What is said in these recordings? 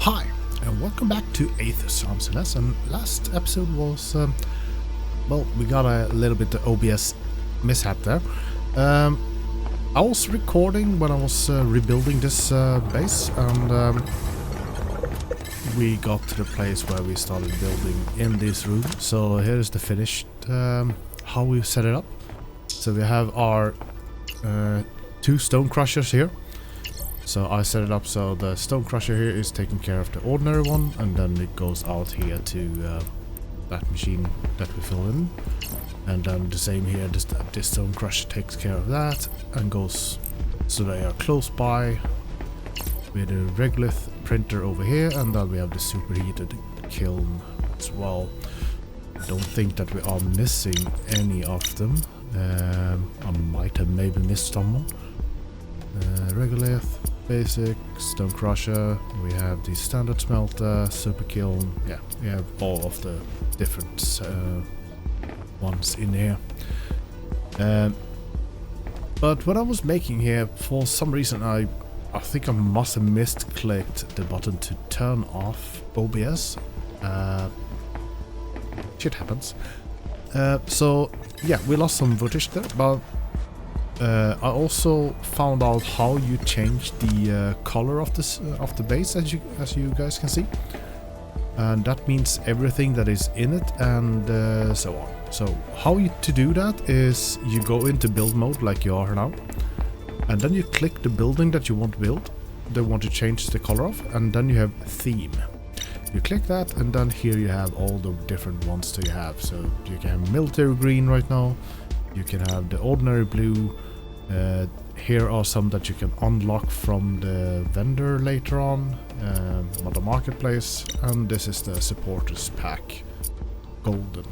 Hi, and welcome back to Aethus. I'm ZiNez, and last episode was, well, we got a little bit of OBS mishap there. I was recording when I was rebuilding this base, and we got to the place where we started building in this room. So here is the finished, how we set it up. So we have our two stone crushers here. So I set it up so the stone crusher here is taking care of the ordinary one, and then it goes out here to that machine that we fill in. And then the same here, this stone crusher takes care of that and goes, so they are close by with a regular printer over here, and then we have the superheated kiln as well. I don't think that we are missing any of them. I might have maybe missed someone. Regolith, basic, stone crusher, we have the standard smelter, super kiln, yeah, we have all of the different ones in here. But what I was making here, for some reason I think I must have misclicked the button to turn off OBS. Shit happens. So yeah, we lost some footage there, but I also found out how you change the color of this of the base, as you guys can see, and that means everything that is in it and so on. So how to do that is you go into build mode like you are now, and then you click the building that you want to build, they want to change the color of, and then you have theme. You click that, and then here you have all the different ones that you have. So you can have military green right now, you can have the ordinary blue. Here are some that you can unlock from the vendor later on the marketplace, and this is the supporters pack, golden.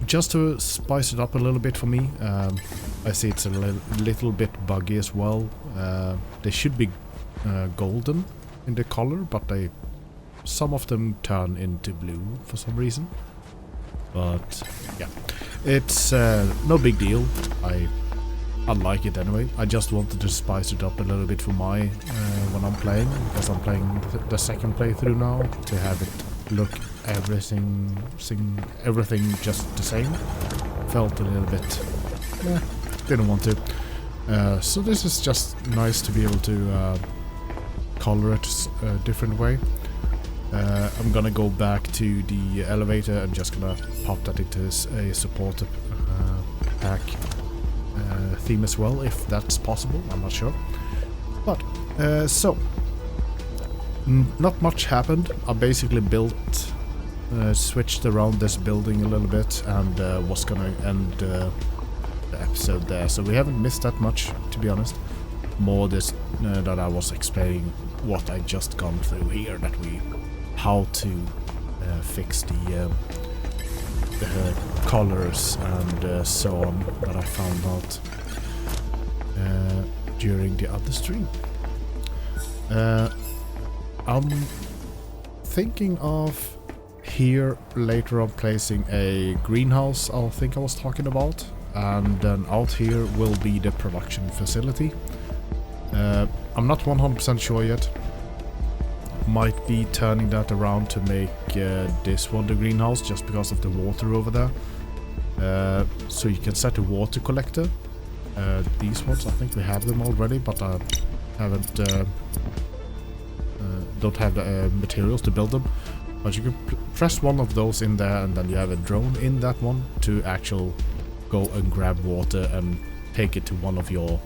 Just to spice it up a little bit for me, I see it's a little bit buggy as well. They should be golden in the color, but some of them turn into blue for some reason. But yeah, it's no big deal. I like it anyway. I just wanted to spice it up a little bit for my when I'm playing, because I'm playing the second playthrough now, to have it look everything just the same. Felt a little bit, didn't want to. So this is just nice to be able to color it a different way. I'm gonna go back to the elevator and just gonna pop that into a supporter pack theme as well, if that's possible. I'm not sure, but so not much happened. I basically built, switched around this building a little bit, and was gonna end the episode there. So we haven't missed that much, to be honest. More this that I was explaining what I just gone through here, that how to fix the colors and so on, that I found out during the other stream. I'm thinking of here later on placing a greenhouse I think I was talking about, and then out here will be the production facility. I'm not 100% sure yet. Might be turning that around to make this one the greenhouse, just because of the water over there. So you can set a water collector. These ones, I think we have them already, but I haven't don't have the materials to build them. But you can press one of those in there, and then you have a drone in that one to actually go and grab water and take it to one of your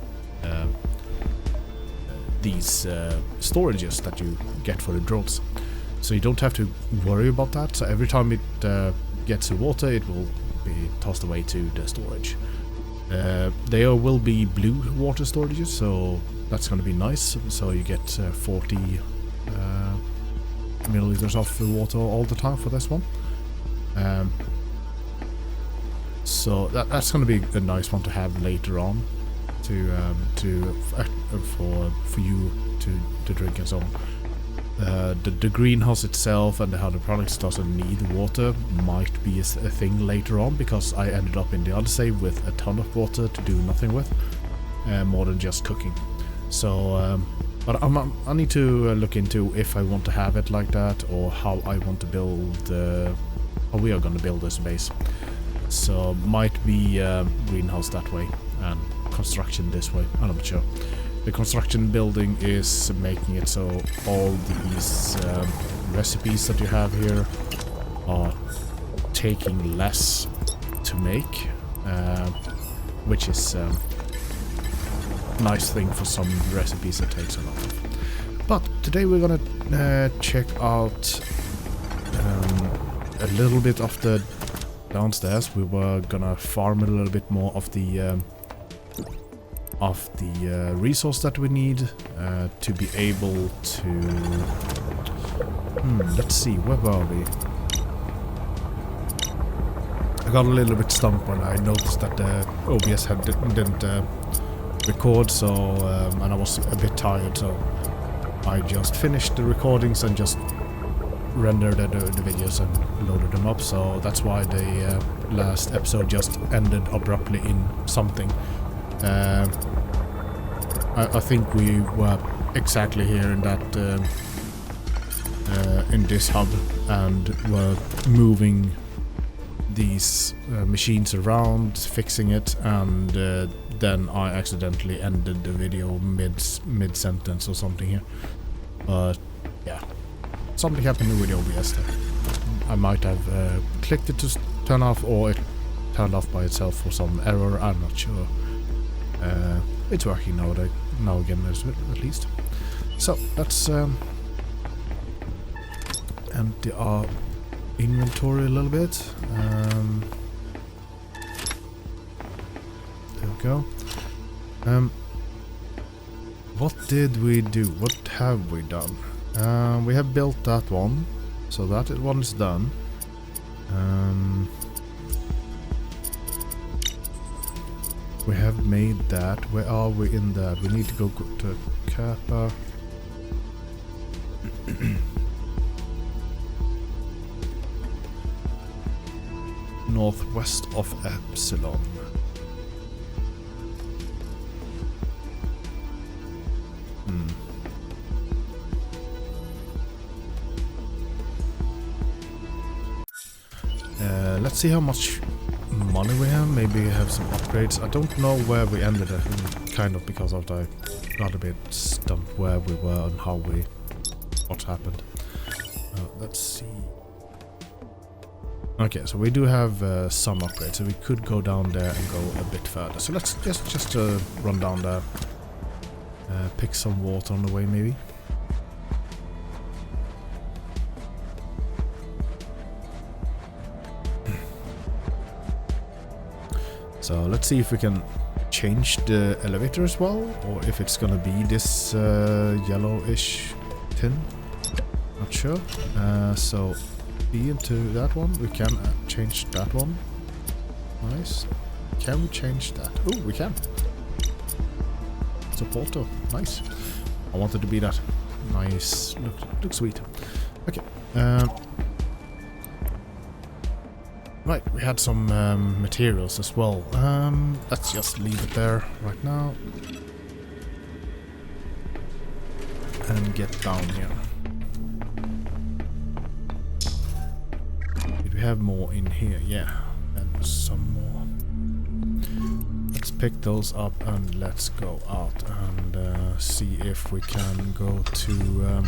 these storages that you get for the drones. So you don't have to worry about that. So every time it gets the water, it will be tossed away to the storage. There will be blue water storages, so that's going to be nice. So you get 40 milliliters of water all the time for this one. So that's going to be a nice one to have later on, for you to drink and so on. The greenhouse itself and how the products doesn't need water might be a thing later on, because I ended up in the other save with a ton of water to do nothing with, more than just cooking. So But I need to look into if I want to have it like that or how I want to build, how we are going to build this base. So might be greenhouse that way and construction this way. I'm not sure. The construction building is making it so all these recipes that you have here are taking less to make, which is nice thing for some recipes that takes a lot of. But today we're gonna check out a little bit of the downstairs. We were gonna farm a little bit more of the resource that we need to be able to. Let's see, where were we? I got a little bit stumped when I noticed that the OBS didn't record, so and I was a bit tired, so I just finished the recordings and just rendered the videos and loaded them up. So that's why the last episode just ended abruptly in something. I think we were exactly here in that in this hub and were moving these machines around, fixing it, and then I accidentally ended the video mid-sentence or something here. But yeah, something happened with the OBS there. I might have clicked it to turn off, or it turned off by itself for some error, I'm not sure. It's working now again at least. So let's empty our inventory a little bit. There we go. What did we do? What have we done? We have built that one, so that one is done. We have made that. Where are we in that? We need to go to Kappa. Northwest of Epsilon. Let's see how much money we have. Maybe we have some upgrades. I don't know where we ended up, kind of because of I got a bit stumped where we were and what happened. Let's see. Okay, so we do have some upgrades, so we could go down there and go a bit further. So let's just run down there, pick some water on the way, maybe. So let's see if we can change the elevator as well, or if it's gonna be this yellowish tin. Not sure. So B into that one. We can change that one. Nice. Can we change that? Oh, we can. Supporter. Nice. I wanted to be that. Nice. Looks sweet. Okay. Right, we had some materials as well. Let's just leave it there right now. And get down here. Did we have more in here? Yeah, and some more. Let's pick those up and let's go out and see if we can go to...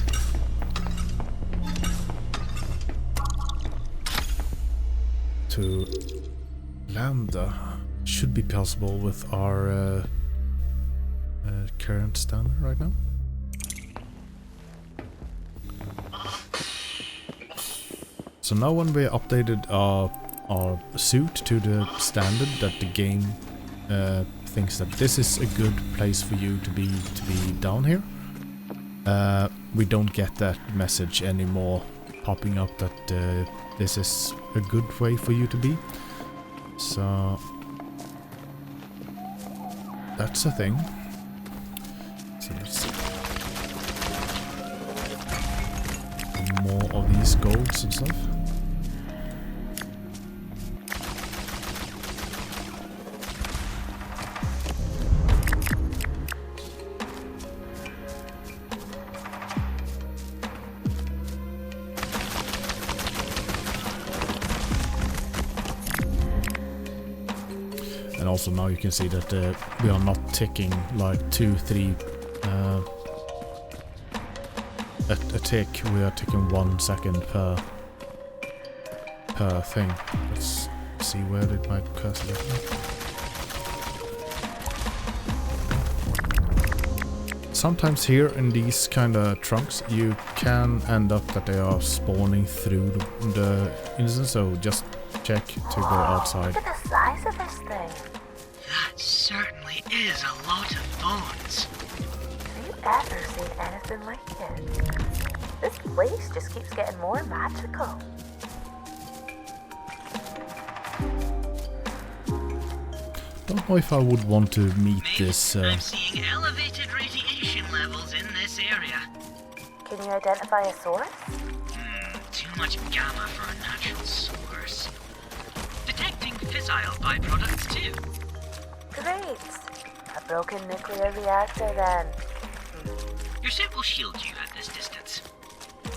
to Lambda. Should be possible with our current standard right now. So now when we updated our suit to the standard that the game thinks that this is a good place for you to be down here, we don't get that message anymore popping up that this is a good way for you to be. So that's a thing. So let's see. More of these golds and stuff. And also now you can see that we are not ticking like 2, 3 a tick. We are ticking 1 second per thing. Let's see where did my cursor go. Sometimes here in these kind of trunks you can end up that they are spawning through the instance, so just check to go outside. Look at the size of this thing. That certainly is a lot of bones. Have you ever seen anything like it? This place just keeps getting more magical. Don't know if I would want to meet this. I'm seeing elevated radiation levels in this area. Can you identify a source? Too much gamma for a natural source. Detecting fissile byproducts too. Great. A broken nuclear reactor then. Your suit will shield you at this distance.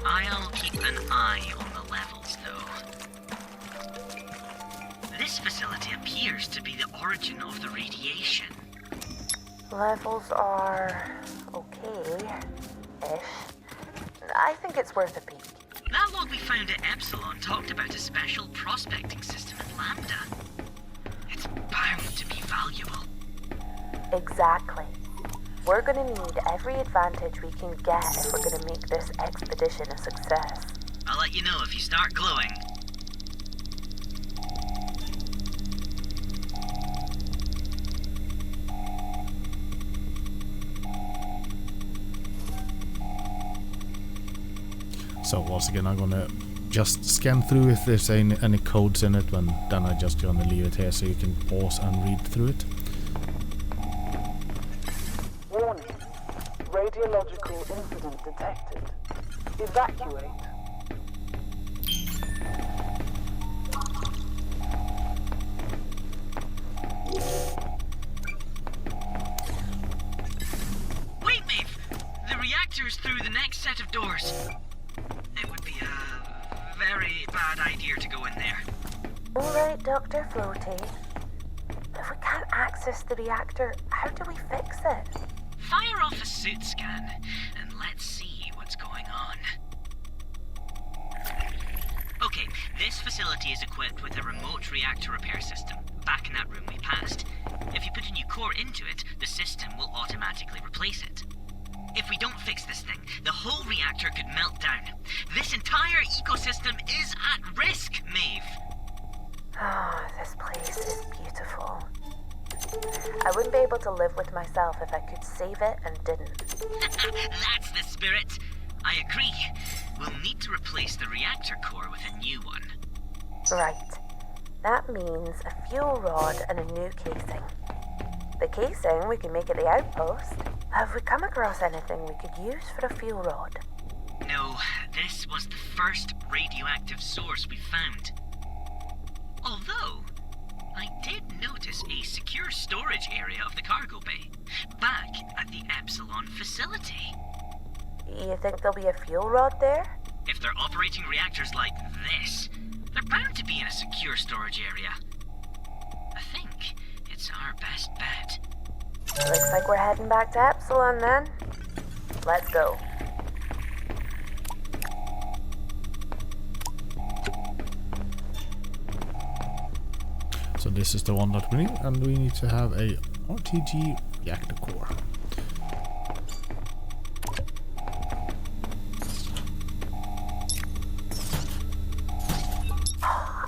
I'll keep an eye on the levels though. This facility appears to be the origin of the radiation. Levels are okay-ish. I think it's worth a peek. That log we found at Epsilon talked about a special prospecting system in Lambda. It's bound to be valuable. Exactly. We're gonna need every advantage we can get if we're gonna make this expedition a success. I'll let you know if you start glowing. So once again, I'm gonna just scan through if there's any codes in it, and then I'm just gonna leave it here so you can pause and read through it. Warning. Radiological incident detected. Evacuate. Wait, Maeve! The reactor's through the next set of doors. It would be a very bad idea to go in there. Alright, Dr. Floaty. If we can't access the reactor, how do we fix it? Fire off a suit scan, and let's see what's going on. Okay, this facility is equipped with a remote reactor repair system, back in that room we passed. If you put a new core into it, the system will automatically replace it. If we don't fix this thing, the whole reactor could melt down. This entire ecosystem is at risk, Maeve. Oh, this place is beautiful. I wouldn't be able to live with myself if I could save it and didn't. That's the spirit. I agree. We'll need to replace the reactor core with a new one. Right. That means a fuel rod and a new casing. The casing we can make at the outpost. Have we come across anything we could use for a fuel rod? No, this was the first radioactive source we found. Although, I did notice a secure storage area of the cargo bay, back at the Epsilon facility. You think there'll be a fuel rod there? If they're operating reactors like this, they're bound to be in a secure storage area. I think it's our best bet. Looks like we're heading back to Epsilon then. Let's go. So this is the one that we need, and we need to have a RTG reactor core.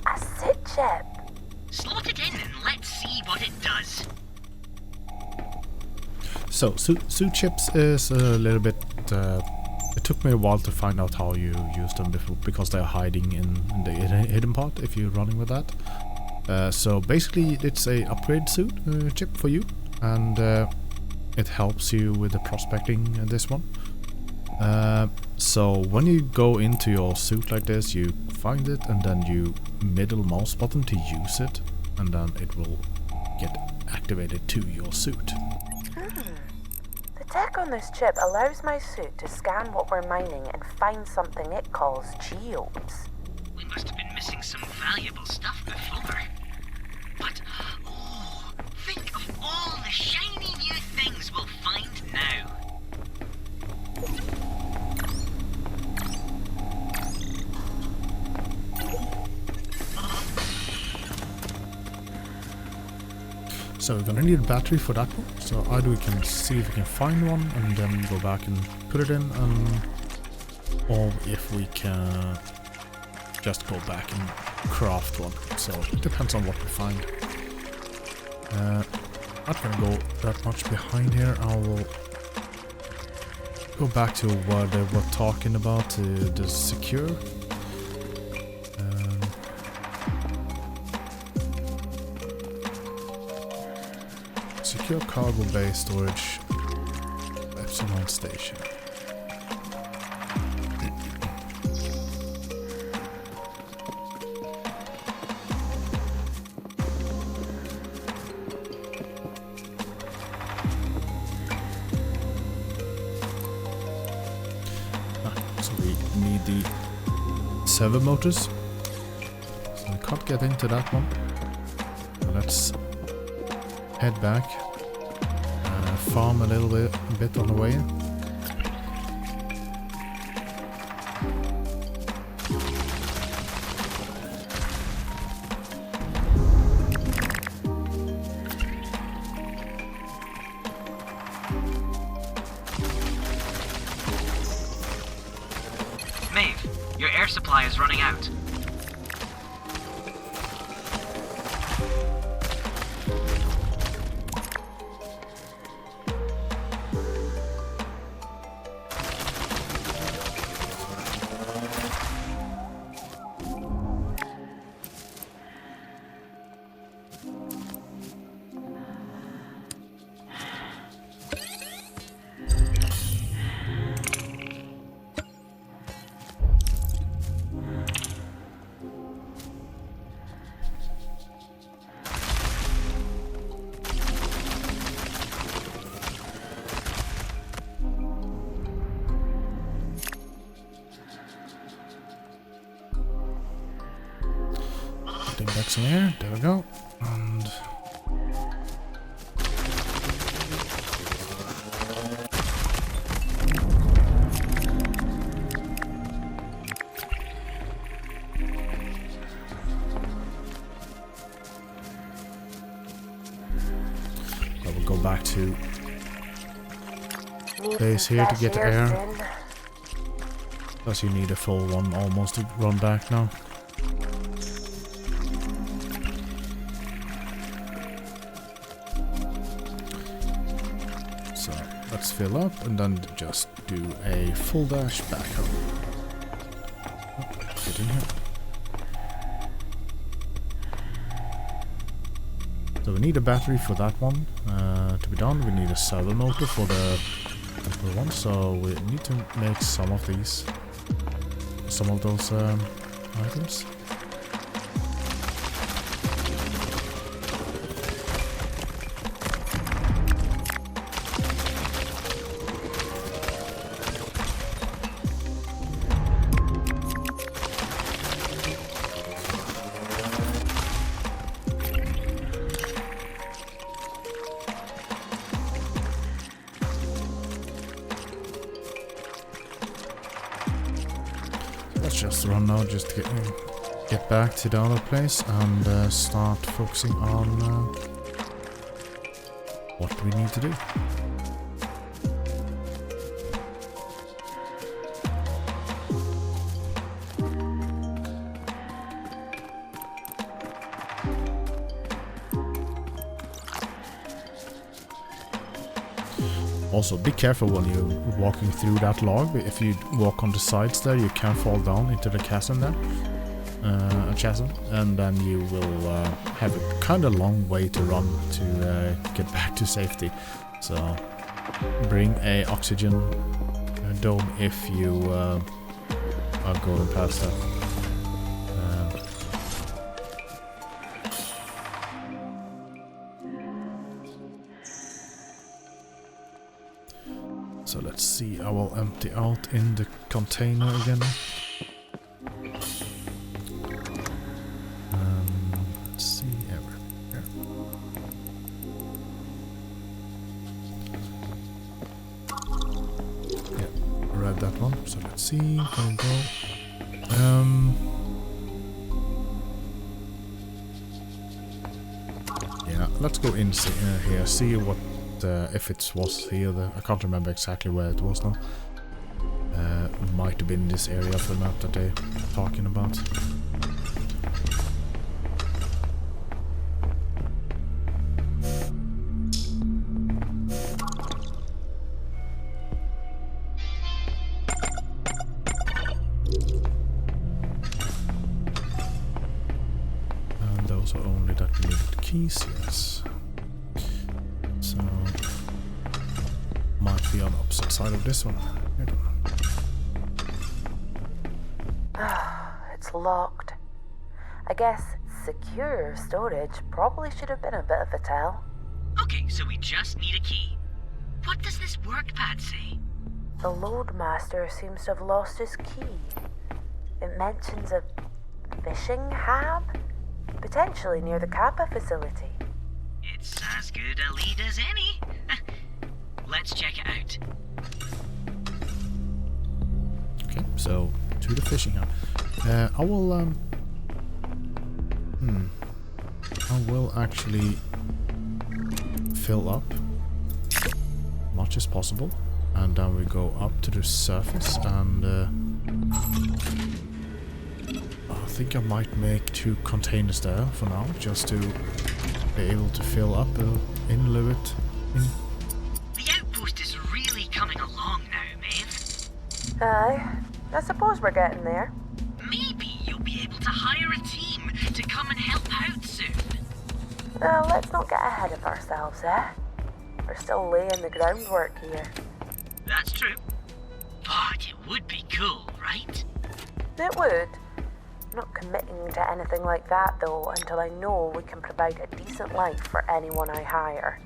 A SID chip. Slot it in and let's see what it does. So suit chips is a little bit. It took me a while to find out how you use them before, because they're hiding in the hidden part if you're running with that. So basically, it's a upgrade suit chip for you, and it helps you with the prospecting. This one. So when you go into your suit like this, you find it, and then you middle mouse button to use it, and then it will get activated to your suit. The tech on this chip allows my suit to scan what we're mining and find something it calls geodes. We must have been missing some valuable stuff before. But, So we're gonna need a battery for that one. So either we can see if we can find one and then go back and put it in, or if we can just go back and craft one. So it depends on what we find. Not gonna go that much behind here. I will go back to what they were talking about, the secure. Secure cargo bay storage Epsilon station. So we need the servo motors. So we can't get into that one. So let's head back. Farm a little bit on the way. Maeve, your air supply is running out. Back some air, there we go. And I will go back to base here to get air. Plus you need a full one almost to run back now. Let's fill up and then just do a full dash back home. Oh, get in here. So we need a battery for that one to be done. We need a servo motor for the other one, so we need to make some of these, some of those items. Let's just run now, just to get back to the other place and start focusing on what we need to do. Also, be careful when you're walking through that log. If you walk on the sides there, you can fall down into the chasm there. A chasm. And then you will have a kind of long way to run to get back to safety. So, bring a oxygen dome if you are going past that. So let's see, I will empty out in the container again. Let's see, here. Yeah, read that one, so let's see, can we go? Yeah, let's go in here, see what if it was here. I can't remember exactly where it was now. Might have been this area of the map that they're talking about. And those are only that we needed keys, yes. So might be on the opposite side of this one. It's locked. I guess secure storage probably should have been a bit of a tell. Okay, so we just need a key. What does this work pad say? The Loadmaster seems to have lost his key. It mentions a fishing hab, potentially near the Kappa facility. It's as good a lead as any. Let's check it out. Okay, so to the fishing hub. I will actually fill up much as possible, and then we go up to the surface, and I think I might make 2 containers there for now, just to be able to fill up in a little bit. The outpost is really coming along now, Maeve. Aye, I suppose we're getting there. Maybe you'll be able to hire a team to come and help out soon. Let's not get ahead of ourselves, eh? We're still laying the groundwork here. That's true. But it would be cool, right? It would. I'm not committing to anything like that, though, until I know we can provide a decent life for anyone I hire.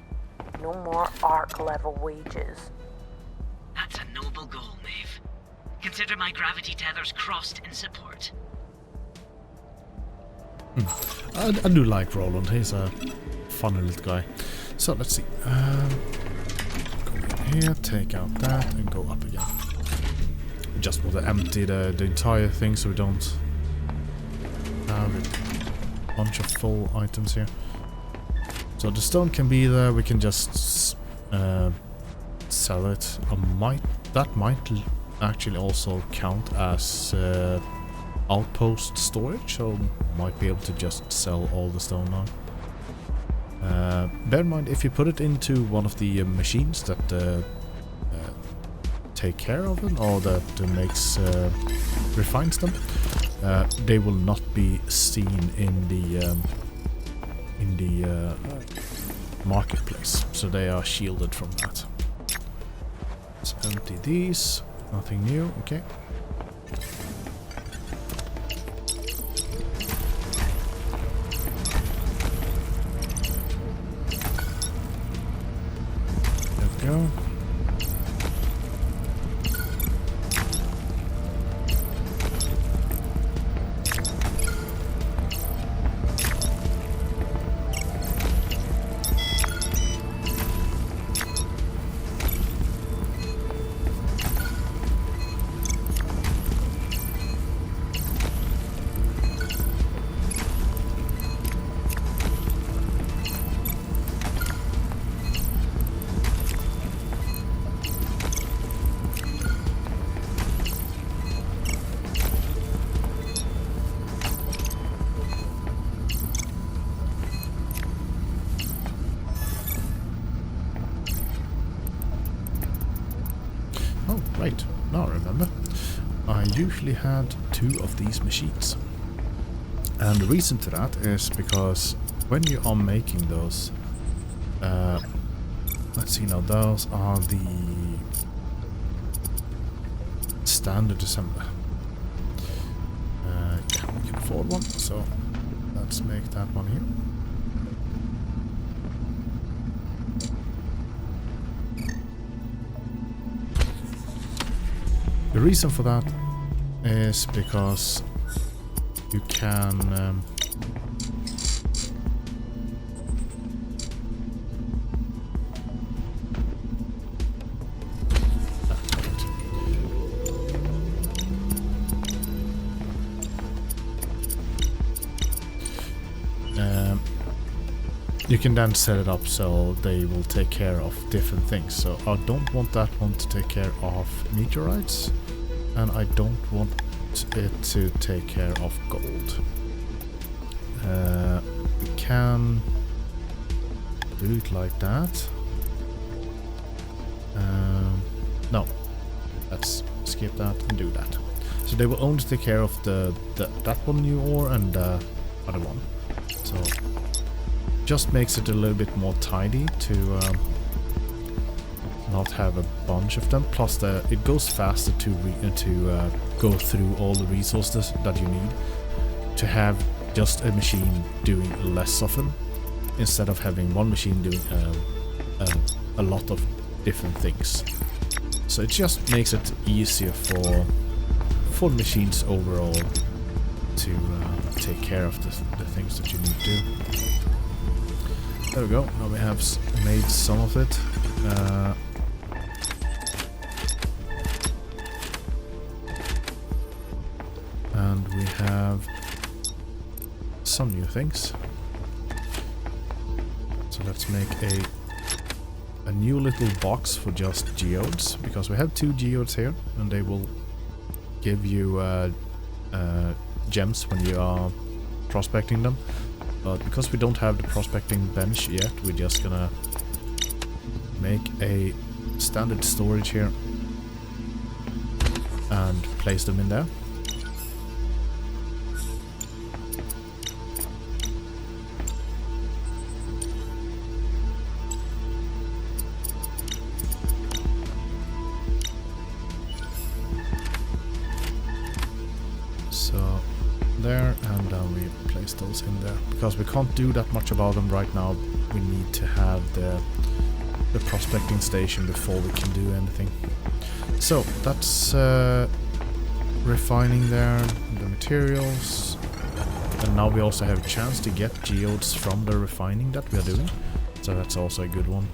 No more ARC-level wages. That's a noble goal, Maeve. Consider my gravity tethers crossed in support. I do like Roland, he's a funny little guy. So let's see. Go in here, take out that, and go up again. Just want to empty the entire thing so we don't have a bunch of full items here. So the stone can be there, we can just sell it. That might actually also count as outpost storage, so might be able to just sell all the stone now. Bear in mind, if you put it into one of the machines that take care of them, or that refines them, they will not be seen in the marketplace, so they are shielded from that. Let's empty these. Nothing new. Okay. There we go. Oh, right. Now I remember. I usually had 2 of these machines. And the reason to that is because when you are making those, let's see now, those are the standard assembler. Yeah, we can afford one, so let's make that one here. The reason for that is because you can you can then set it up so they will take care of different things. So I don't want that one to take care of meteorites, and I don't want it to take care of gold. We can do it like that. No, let's skip that and do that. So they will only take care of that one new ore and the other one. So just makes it a little bit more tidy to not have a bunch of them. Plus, it goes faster to go through all the resources that you need to have just a machine doing less of them, instead of having one machine doing a lot of different things. So it just makes it easier for machines overall to take care of the things that you need to do. There we go. Now we have made some of it. And we have some new things. So let's make a new little box for just geodes, because we have 2 geodes here, and they will give you gems when you are prospecting them. But because we don't have the prospecting bench yet, we're just gonna make a standard storage here and place them in there. So there, and then we place those in there, because we can't do that much about them right now. We need to have the prospecting station before we can do anything. So that's refining there, the materials, and now we also have a chance to get geodes from the refining that we are doing, so that's also a good one.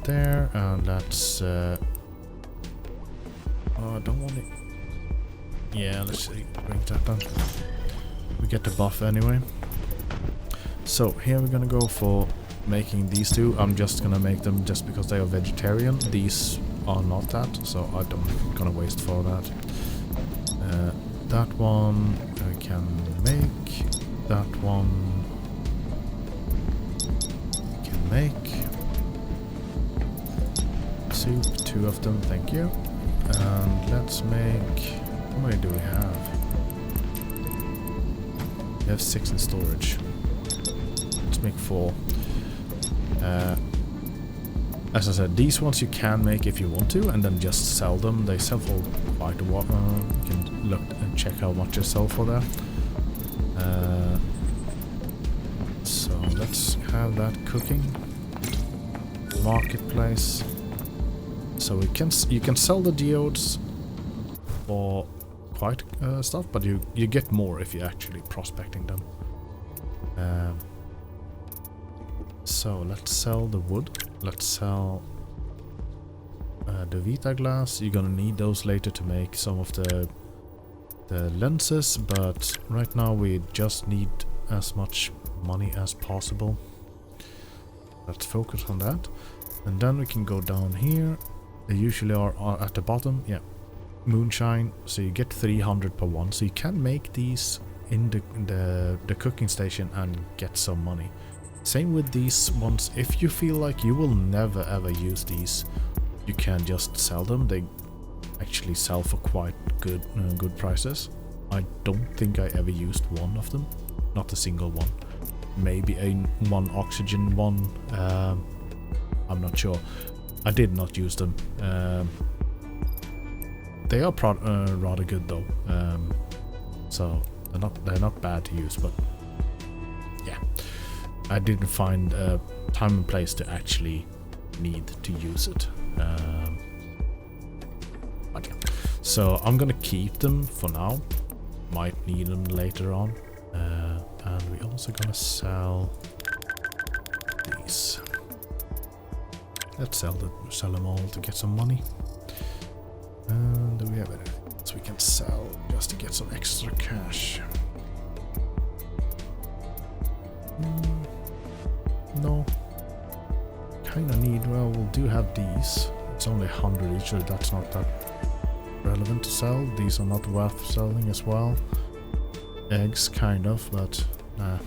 There, and that's oh, I don't want it. Yeah, let's see, bring that down. We get the buff anyway. So here we're gonna go for making these 2. I'm just gonna make them just because they are vegetarian. These are not that, so I don't gonna waste for that. That one I can make. That one I can make. Soup, 2 of them, thank you. And let's make... How many do we have? We have 6 in storage. Let's make 4. As I said, these ones you can make if you want to, and then just sell them. They sell for quite a while. You can look and check how much they sell for there. So let's have that cooking. Marketplace. So you can sell the geodes for quite stuff, but you get more if you're actually prospecting them. So let's sell the wood. Let's sell the Vita glass. You're gonna need those later to make some of the lenses, but right now we just need as much money as possible. Let's focus on that, and then we can go down here. They usually are at the bottom. Yeah, moonshine. So you get 300 per one. So you can make these in the cooking station and get some money. Same with these ones. If you feel like you will never ever use these, you can just sell them. They actually sell for quite good prices. I don't think I ever used one of them, not a single one. Maybe one oxygen one. I'm not sure. I did not use them. They are rather good though. So they're not bad to use, but yeah. I didn't find a time and place to actually need to use it. But yeah. So I'm gonna keep them for now. Might need them later on. And we're also gonna sell these. Let's sell them all to get some money. And do we have anything else we can sell just to get some extra cash? kind of need, well, we do have these. It's only 100 each, so that's not that relevant to sell. These are not worth selling as well. Eggs, kind of, but nah.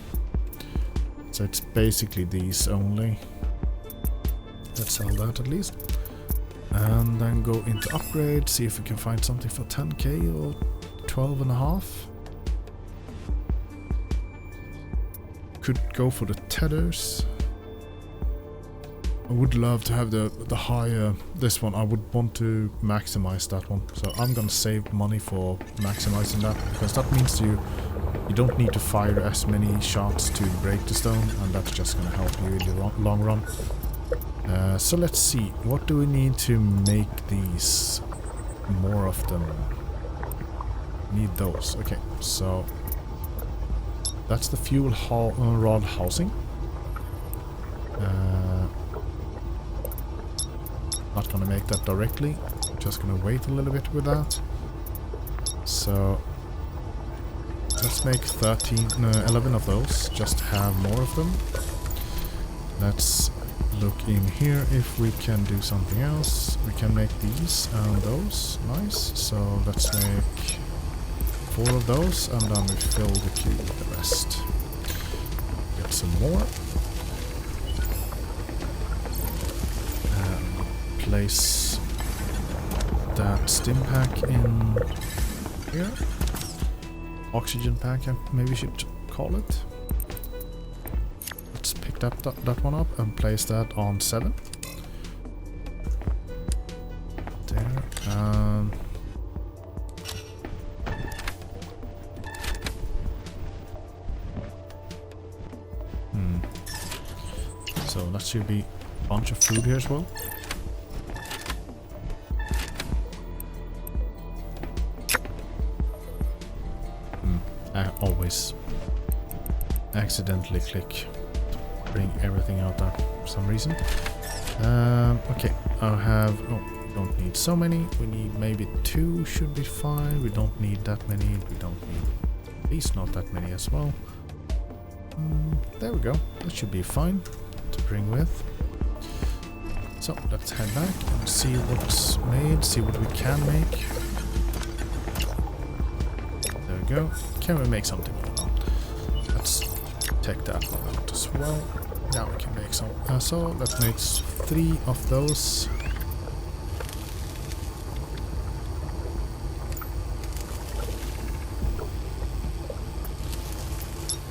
So it's basically these only. Let's sell that at least. And then go into upgrade, see if we can find something for 10k or 12.5. Could go for the tethers. I would love to have the higher, this one. I would want to maximize that one. So I'm gonna save money for maximizing that, because that means you don't need to fire as many shots to break the stone, and that's just gonna help you in the long run. So let's see, what do we need to make these more of them? Need those. Okay, so that's the fuel rod housing. Not gonna make that directly, just gonna wait a little bit with that. So let's make 11 of those, just to have more of them. Let's look in here if we can do something else. We can make these and those. Nice. So let's make 4 of those, and then we fill the queue with the rest. Get some more. Place that stim pack in here. Oxygen pack, I maybe should call it. Let's pick that one up and place that on 7. There. So that should be a bunch of food here as well. I always accidentally click bring everything out there for some reason. Okay, I'll have, oh, we don't need so many, we need maybe 2 should be fine. We don't need that many, we don't need at least not that many as well. There we go, that should be fine to bring with. So let's head back and see what's made, see what we can make. There we go. Can we make something more now? Let's take that one out as well. Now we can make some. So let's make 3 of those.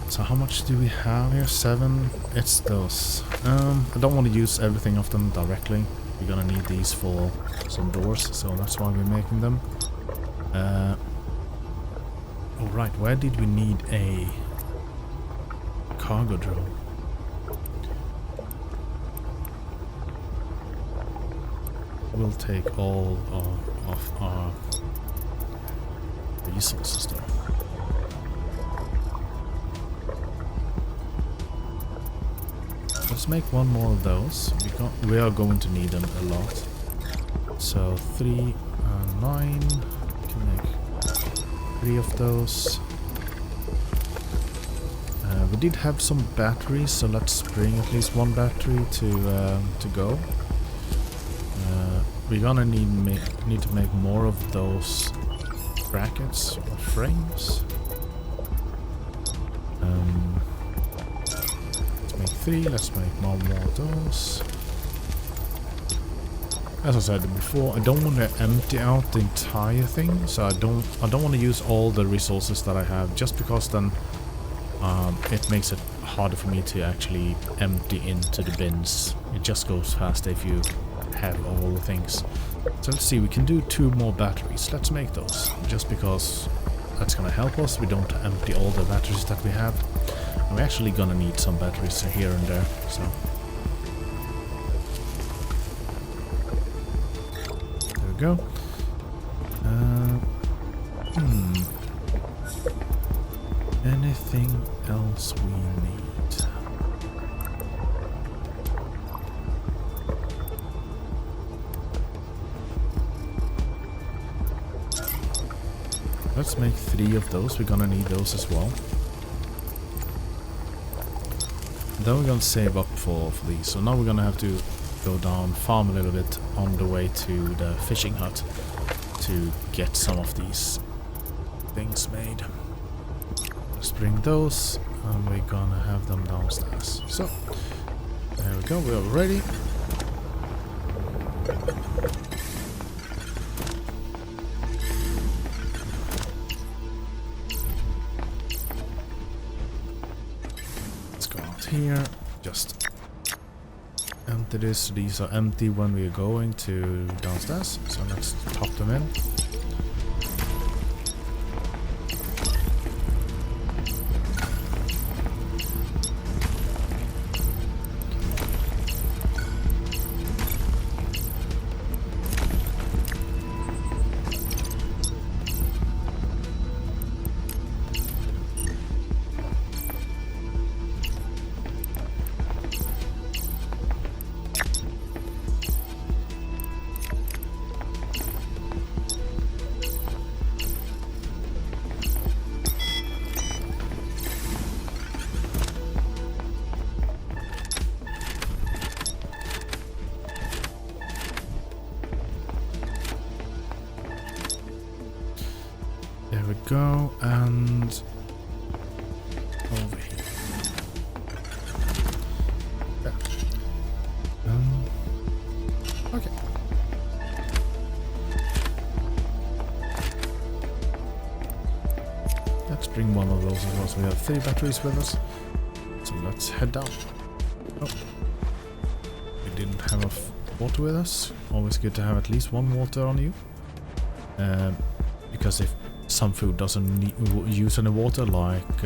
So how much do we have here? 7. It's those. I don't want to use everything of them directly. We're gonna need these for some doors, so that's why we're making them. Alright, where did we need a cargo drone? We'll take all of our resources there. Let's make 1 more of those. We are going to need them a lot. So 3 and 9. We can make 3 of those. We did have some batteries, so let's bring at least 1 battery to go. We're gonna need to make more of those brackets or frames. Let's make 3. Let's make more of those. As I said before, I don't want to empty out the entire thing, so I don't want to use all the resources that I have, just because then it makes it harder for me to actually empty into the bins. It just goes faster if you have all the things. So let's see, we can do 2 more batteries. Let's make those, just because that's gonna help us. We don't empty all the batteries that we have. And we're actually gonna need some batteries here and there, so. Go. Anything else we need? Let's make 3 of those. We're gonna need those as well. Then we're gonna save up for these. So now we're gonna have to go down, farm a little bit on the way to the fishing hut to get some of these things made. Let's bring those, and we're gonna have them downstairs. So, there we go, we're ready. Let's go out here, just empty this. These are empty when we're going to downstairs, so let's pop them in. There we go, and over here. Yeah. Okay. Let's bring one of those as well. So we have 3 batteries with us. So let's head down. Oh. We didn't have enough water with us. Always good to have at least 1 water on you. Because if some food doesn't use any water, like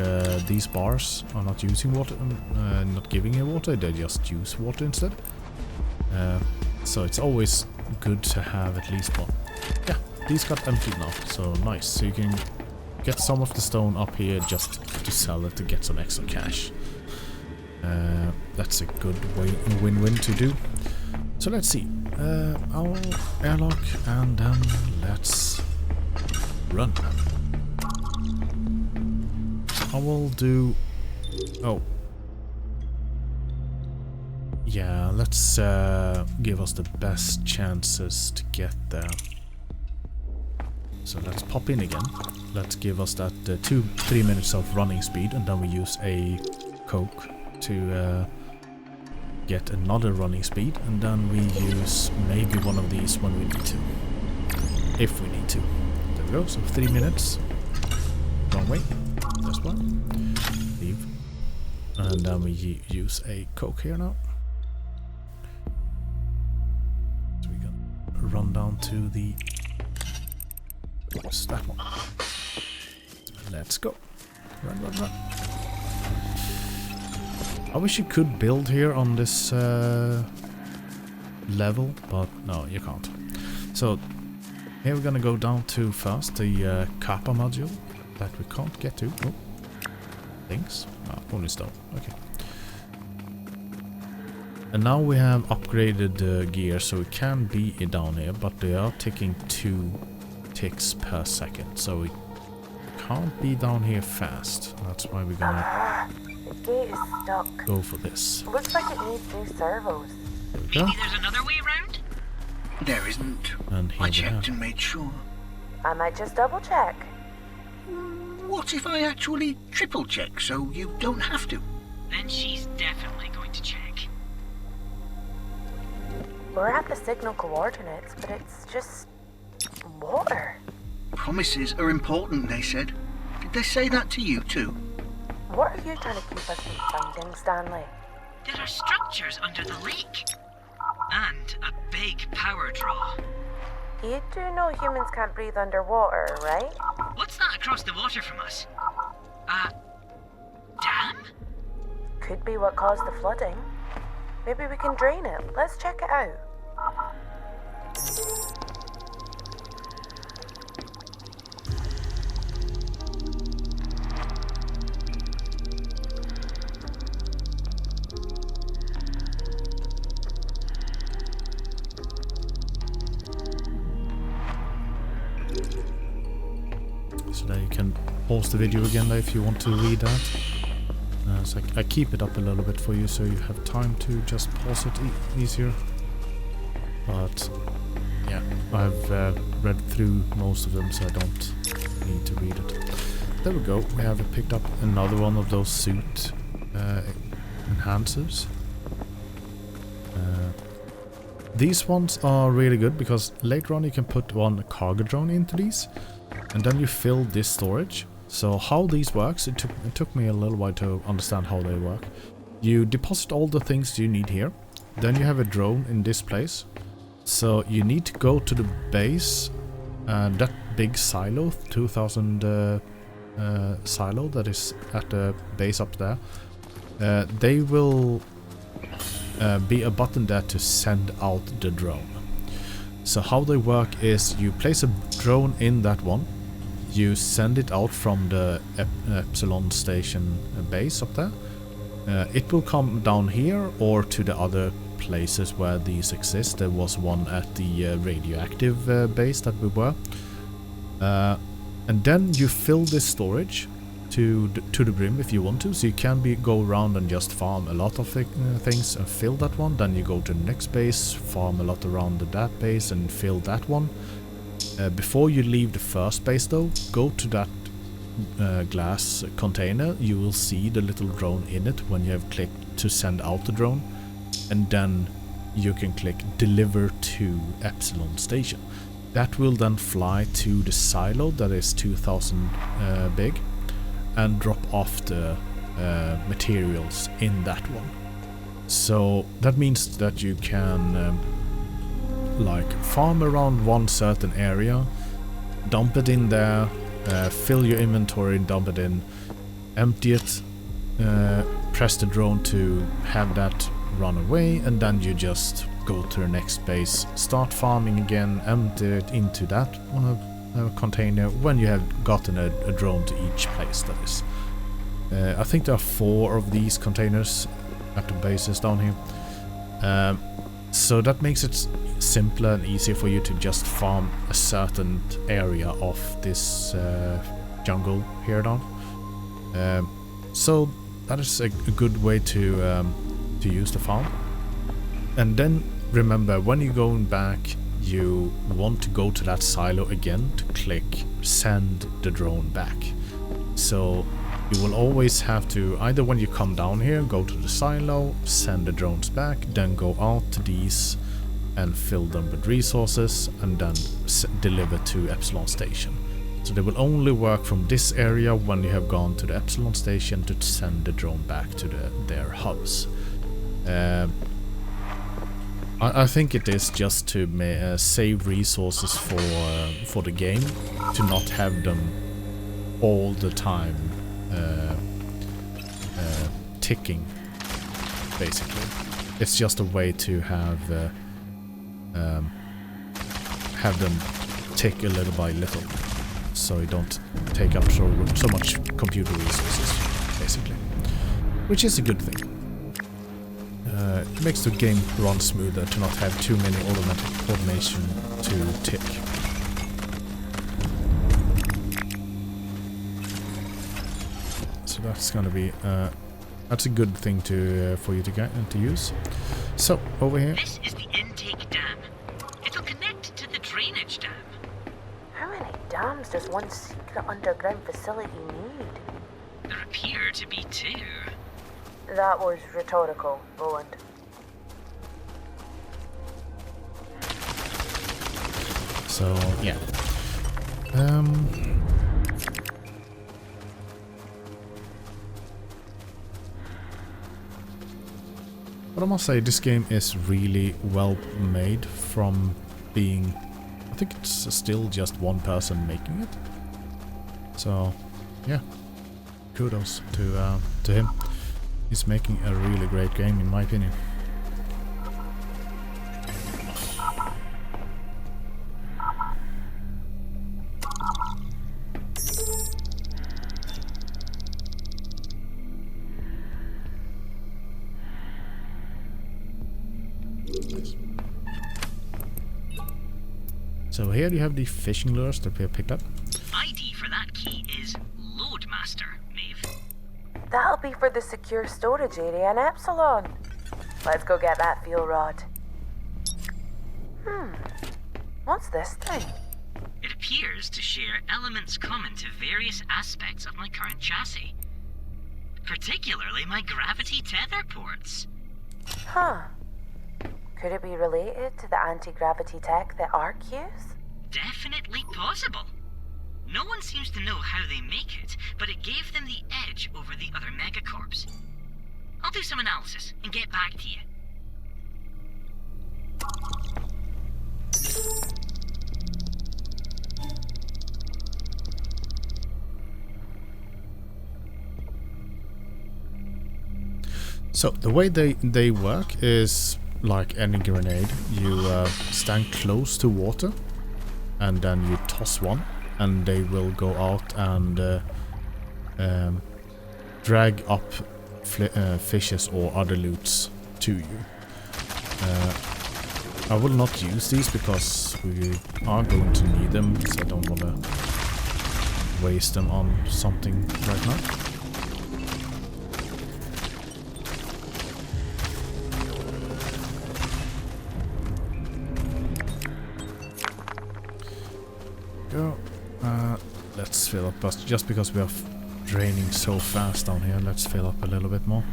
these bars are not using water, not giving you water, they just use water instead. So it's always good to have at least 1. Yeah, these got emptied now, so nice. So you can get some of the stone up here just to sell it to get some extra cash. That's a good win-win to do. So let's see. Our airlock, and then let's run. I will do... Oh. Yeah, let's give us the best chances to get there. So let's pop in again. Let's give us that 2-3 minutes of running speed, and then we use a Coke to get another running speed, and then we use maybe one of these when we need to. If we need to. There we go, so 3 minutes. Wrong way. This one. Leave. And then we use a Coke here now. So we can run down to the... What's that one? Let's go. Run, run, run. I wish you could build here on this level, but no, you can't. So here we're gonna go down to first the Kappa module that we can't get to. Oh, things. Ah, only stone. Okay. And now we have upgraded the gear, so it can be down here, but they are taking 2 ticks per second, so we can't be down here fast. That's why we're gonna the gate is stuck. go for this. Looks like it needs new servos. Maybe there's another way around? There isn't. And here I we checked have. and made sure. I might just double check. What if I actually triple check so you don't have to? Then she's definitely going to check. We're at the signal coordinates, but it's just water. Promises are important, they said. Did they say that to you too? What are you trying to keep us from finding, Stanley? There are structures under the lake. And a big power draw. You do know humans can't breathe underwater, right? What's that across the water from us? Dam? Could be what caused the flooding. Maybe we can drain it. Let's check it out. So now you can pause the video again there if you want to read that. So I keep it up a little bit for you so you have time to just pause it easier. But yeah, I've read through most of them, so I don't need to read it. There we go. We have picked up another one of those suit enhancers. These ones are really good because later on you can put one cargo drone into these, and then you fill this storage. So how these works, it took me a little while to understand how they work. You deposit all the things you need here, then you have a drone in this place. So you need to go to the base, that big silo, 2000 silo that is at the base up there. They will be a button there to send out the drone. So how they work is you place a drone in that one, you send it out from the Epsilon station base up there. It will come down here or to the other places where these exist. There was one at the radioactive base that we were. And then you fill this storage to the brim if you want to, so you can go around and just farm a lot of things and fill that one. Then you go to the next base, farm a lot around that base and fill that one. Before you leave the first base though, go to that glass container. You will see the little drone in it when you have clicked to send out the drone, and then you can click deliver to Epsilon station. That will then fly to the silo that is 2000 big and drop off the materials in that one. So that means that you can like farm around one certain area, dump it in there, fill your inventory, dump it in, empty it, press the drone to have that run away, and then you just go to the next base, start farming again, empty it into that container when you have gotten a drone to each place, that is. I think there are 4 of these containers at the bases down here. So that makes it simpler and easier for you to just farm a certain area of this jungle here down. So that is a good way to use the farm. And then remember, when you're going back, you want to go to that silo again to click send the drone back. So you will always have to, either when you come down here, go to the silo, send the drones back, then go out to these and fill them with resources, and then deliver to Epsilon station. So they will only work from this area when you have gone to the Epsilon station to send the drone back to their hubs. I think it is just to save resources for the game, to not have them all the time ticking, basically. It's just a way to have them tick a little by little, so you don't take up so much computer resources, basically. Which is a good thing. It makes the game run smoother to not have too many automation to tick. So that's gonna be that's a good thing for you to use. So over here. This is the intake dam. It'll connect to the drainage dam. How many dams does one secret underground facility need? There appear to be 2. That was rhetorical, Roland. So yeah. But I must say, this game is really well made from being... I think it's still just one person making it. So, yeah. Kudos to him. He's making a really great game, in my opinion. So here you have the fishing lures that we have picked up. ID for that key is Loadmaster, Maeve. That'll be for the secure storage area in Epsilon. Let's go get that fuel rod. What's this thing? It appears to share elements common to various aspects of my current chassis. Particularly my gravity tether ports. Huh. Could it be related to the anti-gravity tech that Ark use? Definitely possible. No one seems to know how they make it, but it gave them the edge over the other megacorps. I'll do some analysis and get back to you. So the way they work is like any grenade. You stand close to water, and then you toss one, and they will go out and drag up fishes or other loots to you. I will not use these because we are going to need them, so I don't want to waste them on something right now. Go. Let's fill up, but just because we are draining so fast down here, let's fill up a little bit more.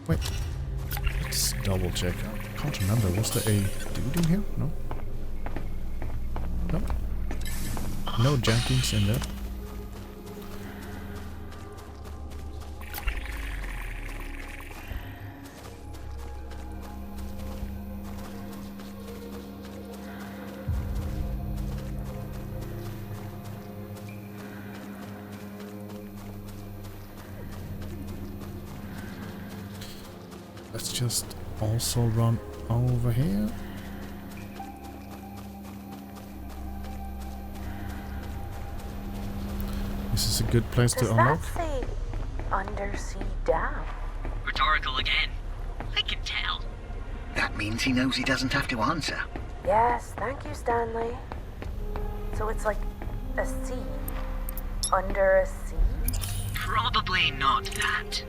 Wait, let's double check. I can't remember, was there a dude in here? No? No? No Jenkins in there. Let's just also run over here. This is a good place to unlock. Does that say undersea dam? Rhetorical again. I can tell. That means he knows he doesn't have to answer. Yes, thank you, Stanley. So it's like a sea under a sea? Probably not that.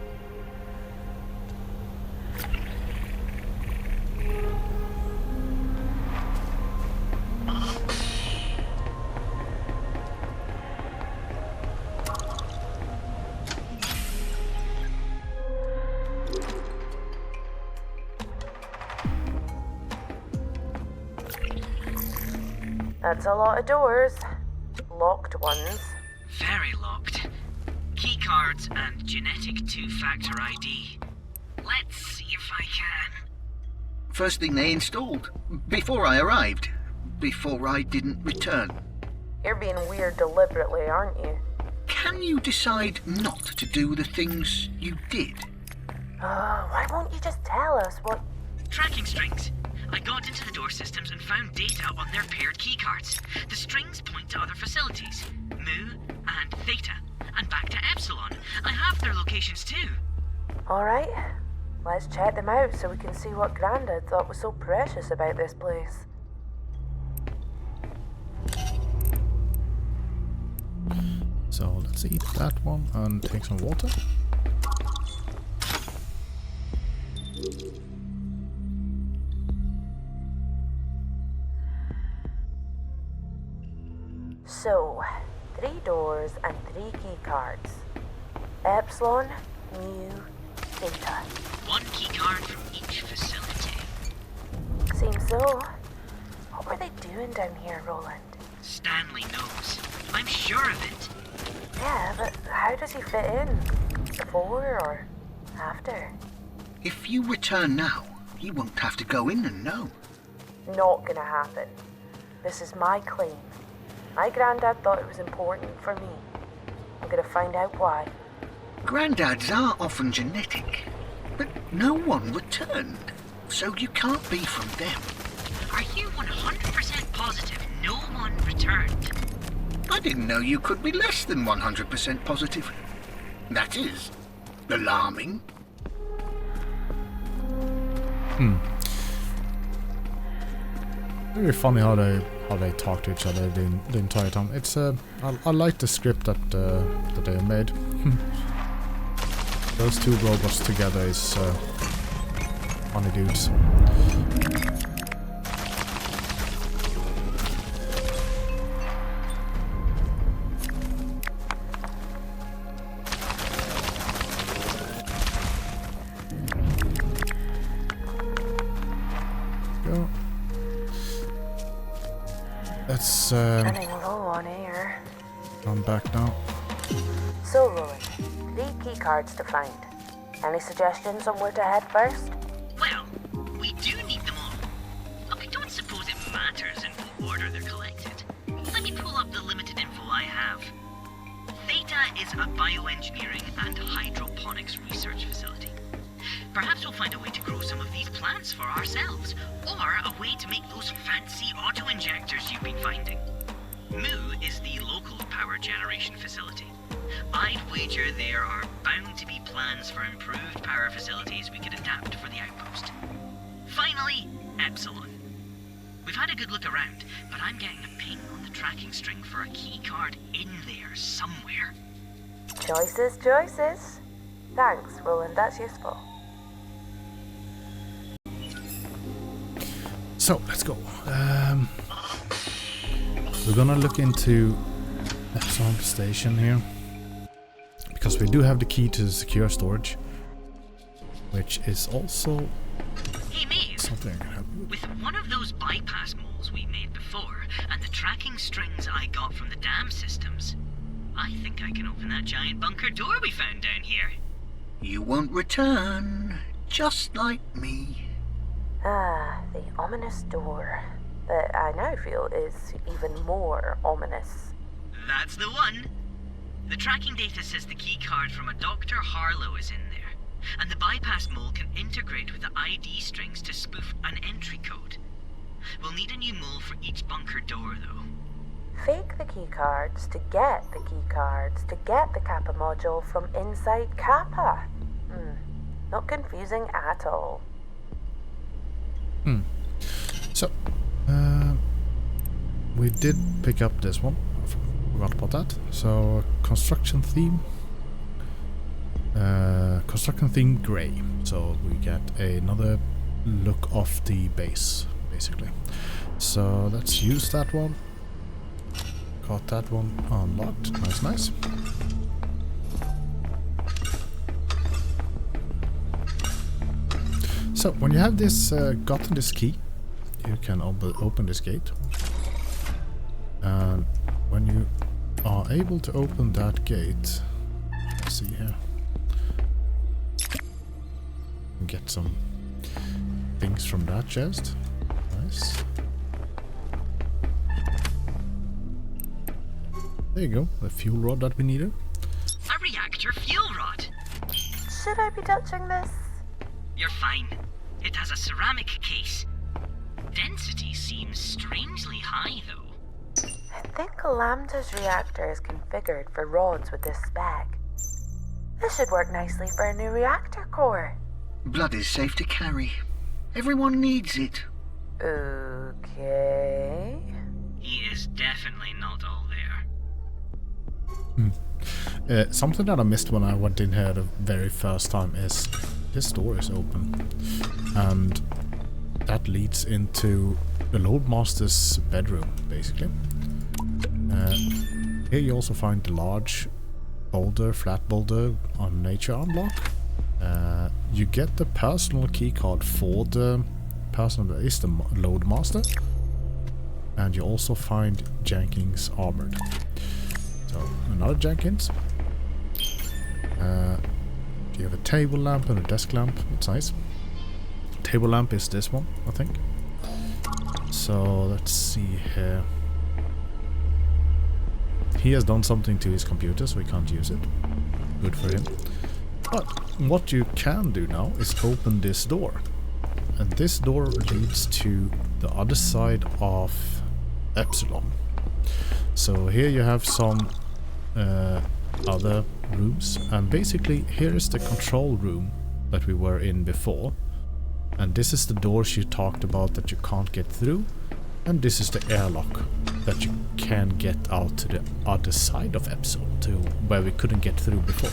That's a lot of doors. Locked ones. Very locked. Keycards and genetic two-factor ID. Let's see if I can. First thing they installed. Before I arrived. Before I didn't return. You're being weird deliberately, aren't you? Can you decide not to do the things you did? Why won't you just tell us what... Tracking strings. I got into the door systems and found data on their paired keycards. The strings point to other facilities. Mu and Theta. And back to Epsilon. I have their locations too. Alright, let's check them out so we can see what Grandad thought was so precious about this place. So let's eat that one and take some water. So, 3 doors and 3 key cards. Epsilon, Mu, Theta. 1 keycard from each facility. Seems so. What were they doing down here, Roland? Stanley knows. I'm sure of it. Yeah, but how does he fit in? Before or after? If you return now, you won't have to go in and know. Not gonna happen. This is my claim. My granddad thought it was important for me. I'm gonna find out why. Granddads are often genetic, but no one returned, so you can't be from them. Are you 100% positive no one returned? I didn't know you could be less than 100% positive. That is alarming. Very funny how they talk to each other the entire time. It's I like the script that they made. Those two robots together is funny dudes. Go. Let's Running low on air. run back now. So, Rowan, 3 key cards to find. Any suggestions on where to head first? Well, we do need them all. But I don't suppose it matters in what order they're collected. Let me pull up the limited info I have. Theta is a bioengineering and hydroponics research facility. Perhaps we'll find a way to grow some of these plants for ourselves, or a way to make those fancy auto-injectors you've been finding. Mu is the local power generation facility. I'd wager there are bound to be plans for improved power facilities we could adapt for the outpost. Finally, Epsilon. We've had a good look around, but I'm getting a ping on the tracking string for a key card in there somewhere. Choices, choices. Thanks, Roland, that's useful. So let's go. We're gonna look into Epsilon station here because we do have the key to the secure storage, which is also Hey, Maeve. something I can help you with. With one of those bypass moles we made before, and the tracking strings I got from the dam systems, I think I can open that giant bunker door we found down here. You won't return, just like me. Ah, the ominous door. That I now feel is even more ominous. That's the one. The tracking data says the key card from a Dr. Harlow is in there, and the bypass mole can integrate with the ID strings to spoof an entry code. We'll need a new mole for each bunker door, though. Fake the key cards to get the key cards to get the Kappa module from inside Kappa. Not confusing at all. So, we did pick up this one. I forgot about that. So, construction theme. Construction theme gray. So we get another look of the base, basically. So let's use that one. Got that one unlocked. Nice, nice. So when you have this gotten this key, you can open this gate. And when you are able to open that gate, let's see here. Get some things from that chest. Nice. There you go, the fuel rod that we needed. A reactor fuel rod. Should I be touching this? You're fine. It has a ceramic case. Density seems strangely high, though. I think Lambda's reactor is configured for rods with this spec. This should work nicely for a new reactor core. Blood is safe to carry. Everyone needs it. Okay. He is definitely not all there. Something that I missed when I went in here the very first time is this door is open. And that leads into the Loadmaster's bedroom, basically. Here you also find the large boulder, flat boulder on nature unlock. You get the personal key card for the person that is the Loadmaster. And you also find Jenkins armored. So, another Jenkins. You have a table lamp and a desk lamp. That's nice. Table lamp is this one, I think. So, let's see here. He has done something to his computer, so he can't use it. Good for him. But what you can do now is open this door. And this door leads to the other side of Epsilon. So here you have some other rooms, and basically here is the control room that we were in before, and this is the doors you talked about that you can't get through, and this is the airlock that you can get out to the other side of Epsilon, to where we couldn't get through before.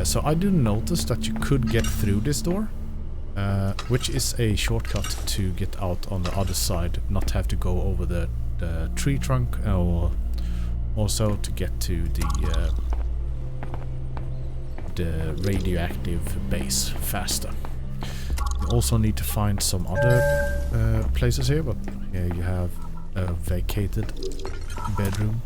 So I do notice that you could get through this door, which is a shortcut to get out on the other side, not have to go over the tree trunk, or also to get to the radioactive base faster. You also need to find some other places here, but here you have a vacated bedroom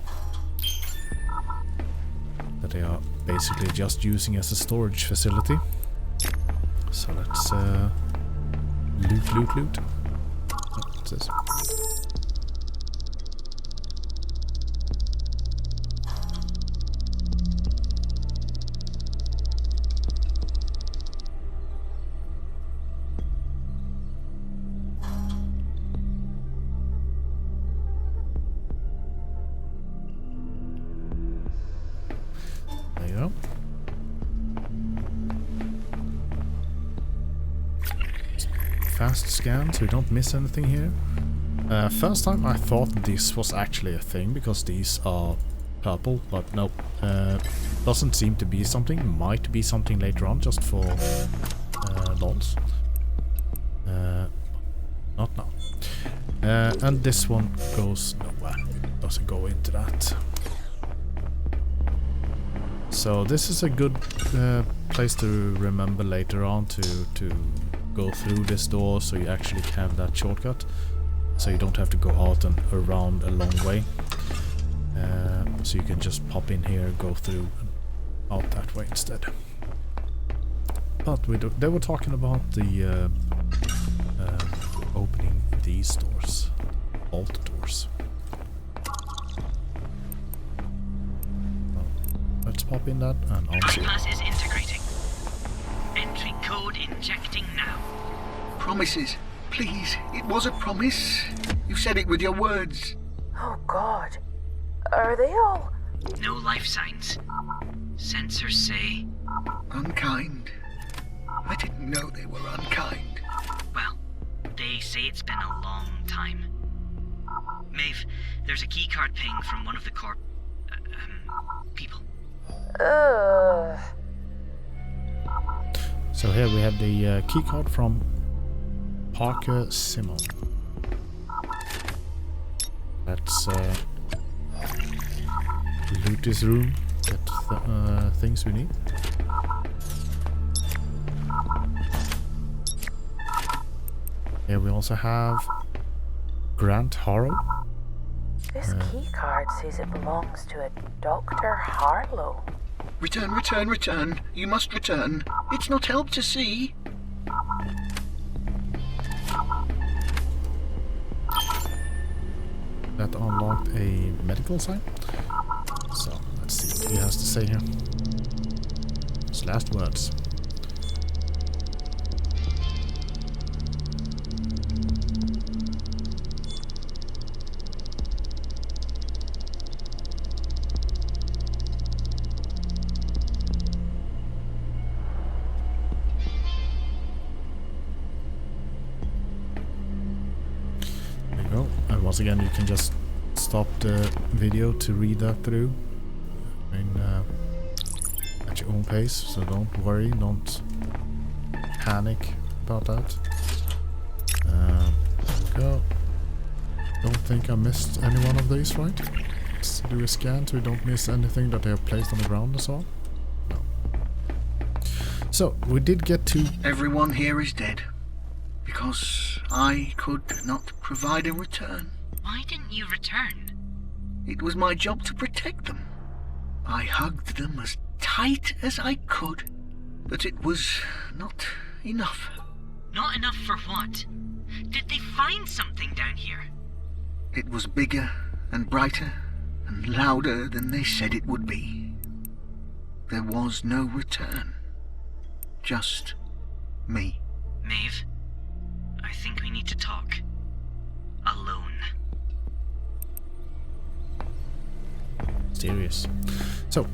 that they are basically just using as a storage facility. So let's loot. What's this? There you go. Fast scan so we don't miss anything here. First time I thought this was actually a thing because these are purple, but nope. Doesn't seem to be something. Might be something later on just for lols. Not now. And this one goes nowhere. Doesn't go into that. So this is a good place to remember later on to go through this door, so you actually have that shortcut, so you don't have to go out and around a long way. So you can just pop in here, go through, and out that way instead. But they were talking about the opening these doors, vault doors. Let's pop in that and answer. Bypass is integrating. Entry code injecting now. Promises. Please, it was a promise. You said it with your words. Oh God. Are they all? No life signs. Sensors say... Unkind. I didn't know they were unkind. Well, they say it's been a long time. Maeve, there's a keycard ping from one of the corp... people. So here we have the keycard from Parker Simon. Let's loot this room, get the things we need. Here we also have Grant Harrow. This keycard says it belongs to a Dr. Harlow. Return, return, return. You must return. It's not help to see. That unlocked a medical sign. So let's see what he has to say here. His last words. Once again, you can just stop the video to read that through at your own pace, so don't worry, don't panic about that. There we go. Don't think I missed any one of these, right? Let's do a scan so we don't miss anything that they have placed on the ground as well. No. So, we did get to... Everyone here is dead. Because I could not provide a return. Why didn't you return? It was my job to protect them. I hugged them as tight as I could, but it was not enough. Not enough for what? Did they find something down here? It was bigger and brighter and louder than they said it would be. There was no return. Just me. Maeve, I think we need to talk. Alone. Serious. So,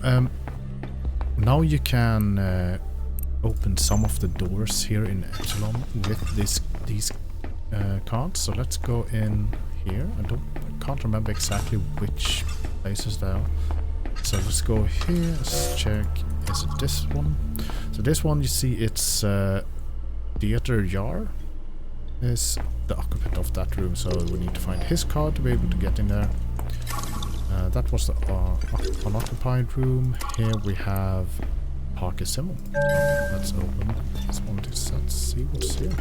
now you can open some of the doors here in Epsilon with these cards. So let's go in here. I can't remember exactly which places they are. So let's go here, let's check, is it this one? So this one, you see it's Theater Jar is the occupant of that room, so we need to find his card to be able to get in there. That was the unoccupied room. Here we have Parker Simmel. Let's open this one, let's see what's here.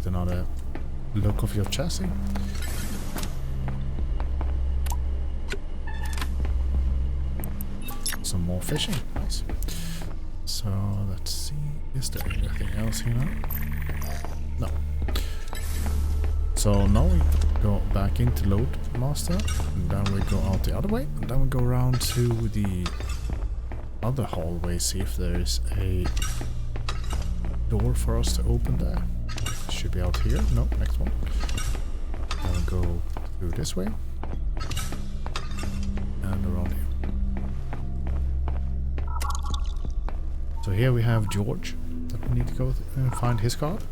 Another look of your chassis. Some more fishing, nice. So let's see, is there anything else here now? No. So now we go back into Load Master, and then we go out the other way, and then we go around to the other hallway, see if there's a door for us to open there. Should be out here. No, next one. Then we go through this way and around here. So here we have George that we need to go and find his card.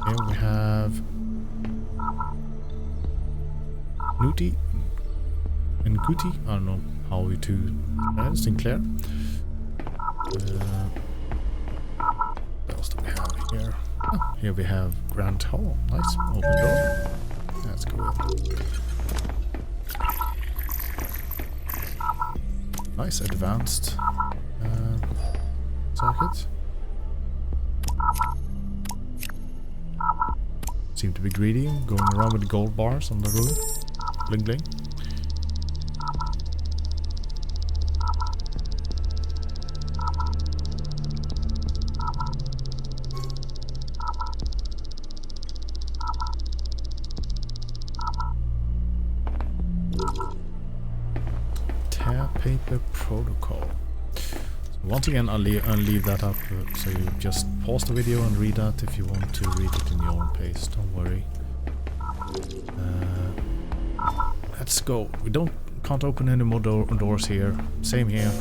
Here we have Newty and Gooty. I don't know how we do that. Sinclair. What else do we have here? Oh, here we have Grand Hall. Nice. Open door. Let's go in. Nice advanced circuit. Seem to be greedy, going around with the gold bars on the roof. Bling bling. Paper protocol. So once again, I'll leave that up, so you just pause the video and read that if you want to read it in your own pace. Don't worry. Let's go. We can't open any more doors here. Same here.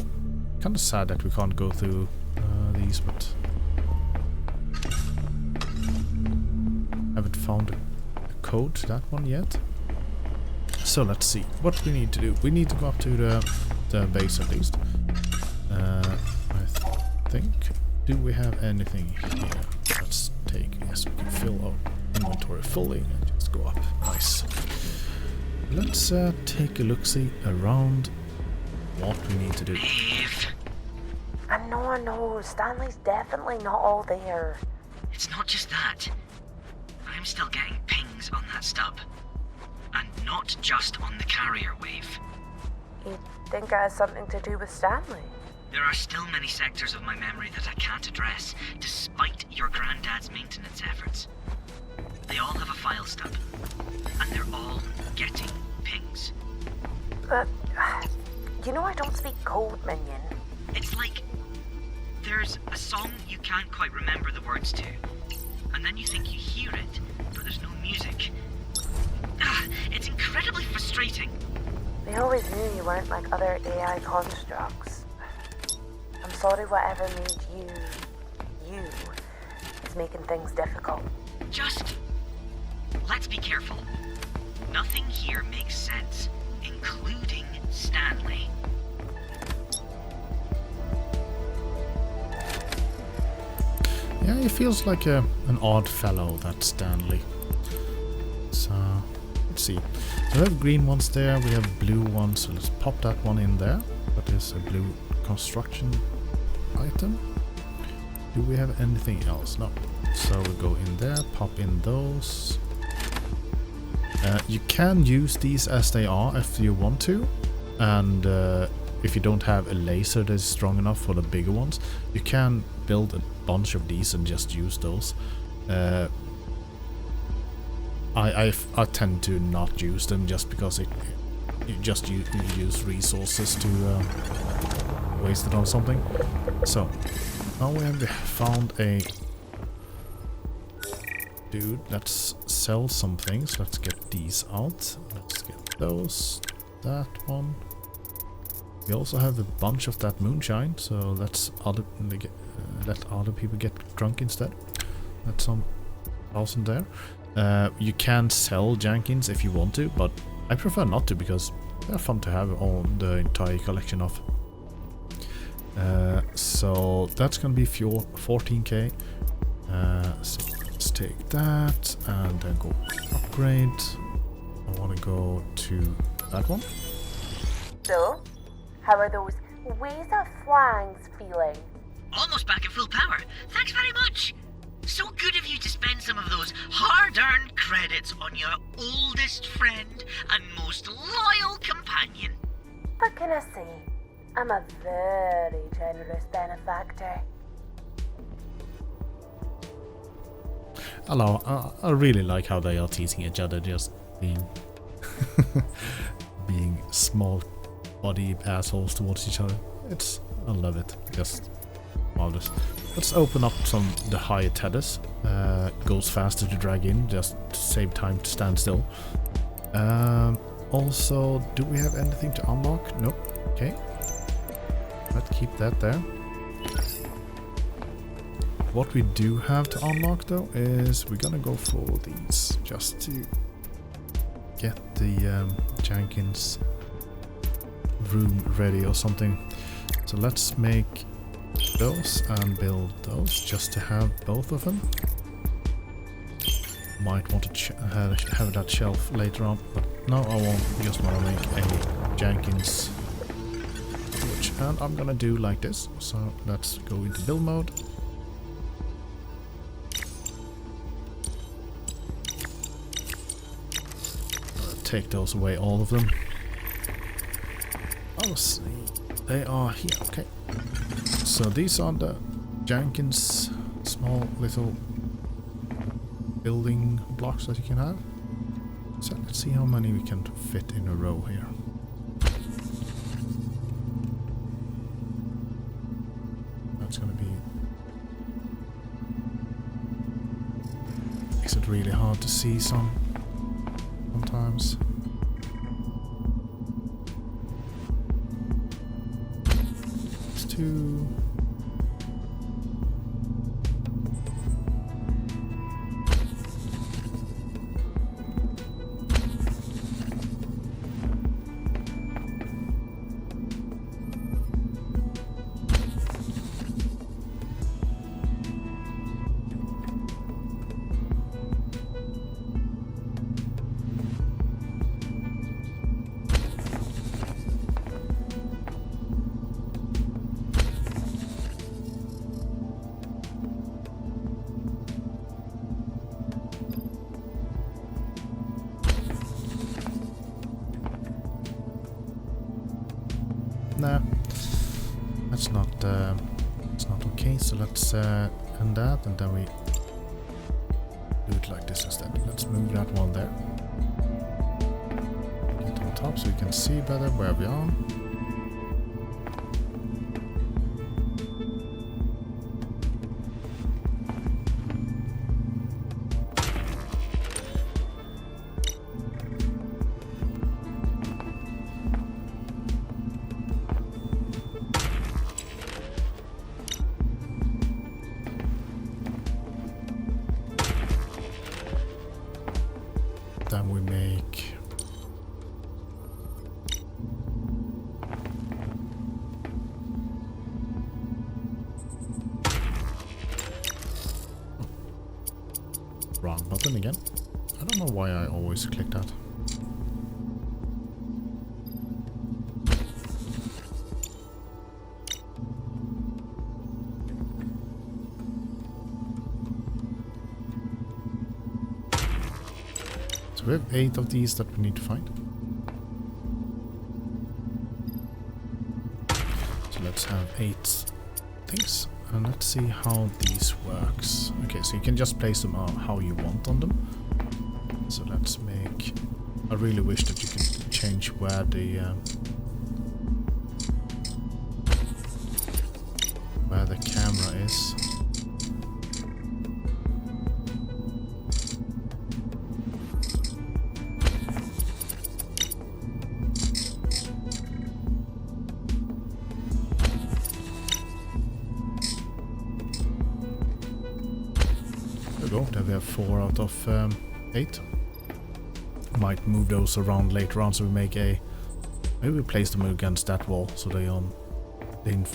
Kind of sad that we can't go through these, but haven't found a code to that one yet. So let's see what we need to do. We need to go up to the base at least. I think. Do we have anything here? Let's take. Yes, we can fill our inventory fully and just go up. Nice. Let's take a look-see around what we need to do. I know. Stanley's definitely not all there. It's not just that. I'm still getting pings on that stub. And not just on the carrier wave. You think it has something to do with Stanley? There are still many sectors of my memory that I can't address, despite your granddad's maintenance efforts. They all have a file stub, and they're all getting pings. You know I don't speak code, Minion. It's like there's a song you can't quite remember the words to, and then you think you hear it, but there's no music. It's incredibly frustrating. They always knew you weren't like other AI constructs. I'm sorry whatever made you is making things difficult. Just let's be careful. Nothing here makes sense, including Stanley. Yeah, he feels like an odd fellow, that Stanley. So let's see. So we have green ones there, we have blue ones, so let's pop that one in there. That is a blue construction item. Do we have anything else? No. So we go in there, pop in those. You can use these as they are if you want to, and if you don't have a laser that is strong enough for the bigger ones, you can build a bunch of these and just use those. I tend to not use them just because you use resources to waste it on something. So Now we have found a dude. Let's sell some things. Let's get these out. Let's get those. That one. We also have a bunch of that moonshine, so let's let other people get drunk instead. That's some 1,000 there. You can sell Jenkins if you want to, but I prefer not to because they're fun to have on the entire collection of. So that's gonna be 14k. So let's take that and then go upgrade. I want to go to that one. So, how are those ways of flangs feeling? Almost back at full power. Thanks very much. So good of you to spend some of those hard-earned credits on your oldest friend and most loyal companion. What can I say? I'm a very generous benefactor. Hello, I really like how they are teasing each other, just being being small body assholes towards each other. I love it. Just marvelous. Let's open up the higher tethers. Goes faster to drag in, just to save time to stand still. Also, do we have anything to unlock? Nope. Okay. Let's keep that there. What we do have to unlock though is we're gonna go for these just to get the Jenkins room ready or something. So let's make those and build those just to have both of them. Might want to have that shelf later on, but no, I won't. Just want to make a Jenkins storage, and I'm gonna do like this. So let's go into build mode. Take those away, all of them. Oh, see, they are here. Okay. So these are the Jenkins small little building blocks that you can have. So let's see how many we can fit in a row here. That's gonna be... Makes it really hard to see sometimes. It's 2. Nah, that's not okay. So let's end that, and then we do it like this instead. Let's move that one there. Get on top so we can see better where we are. Then we make wrong button again. I don't know why I always click that. We have 8 of these that we need to find. So let's have 8 things, and let's see how these works. Okay, so you can just place them how you want on them. So let's make... I really wish that you could change where the where the camera is. There we go. Then we have 4 out of 8. Might move those around later on, so we make a. Maybe we place them against that wall, so they in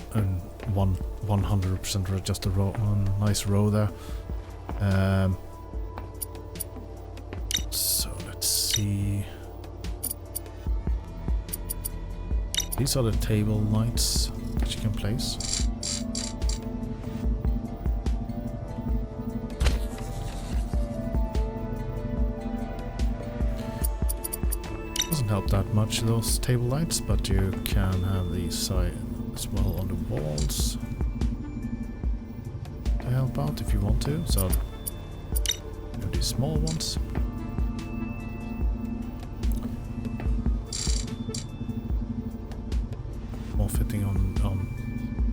100% are just a row, a nice row there. So let's see. These are the table lights that you can place. Doesn't help that much, those table lights, but you can have these side as well on the walls to help out if you want to. So you have these small ones. More fitting on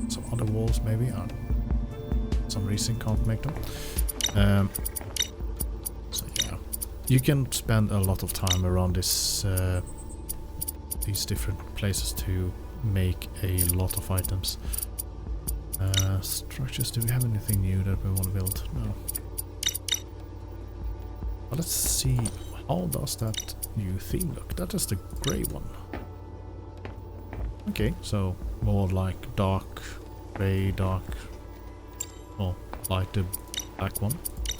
some other walls maybe. For some reason can't make them. So yeah, you can spend a lot of time around this these different places to make a lot of items. Structures, do we have anything new that we want to build? No. But let's see, how does that new theme look? That is the grey one. Okay, so more like dark grey, dark, or like the black one.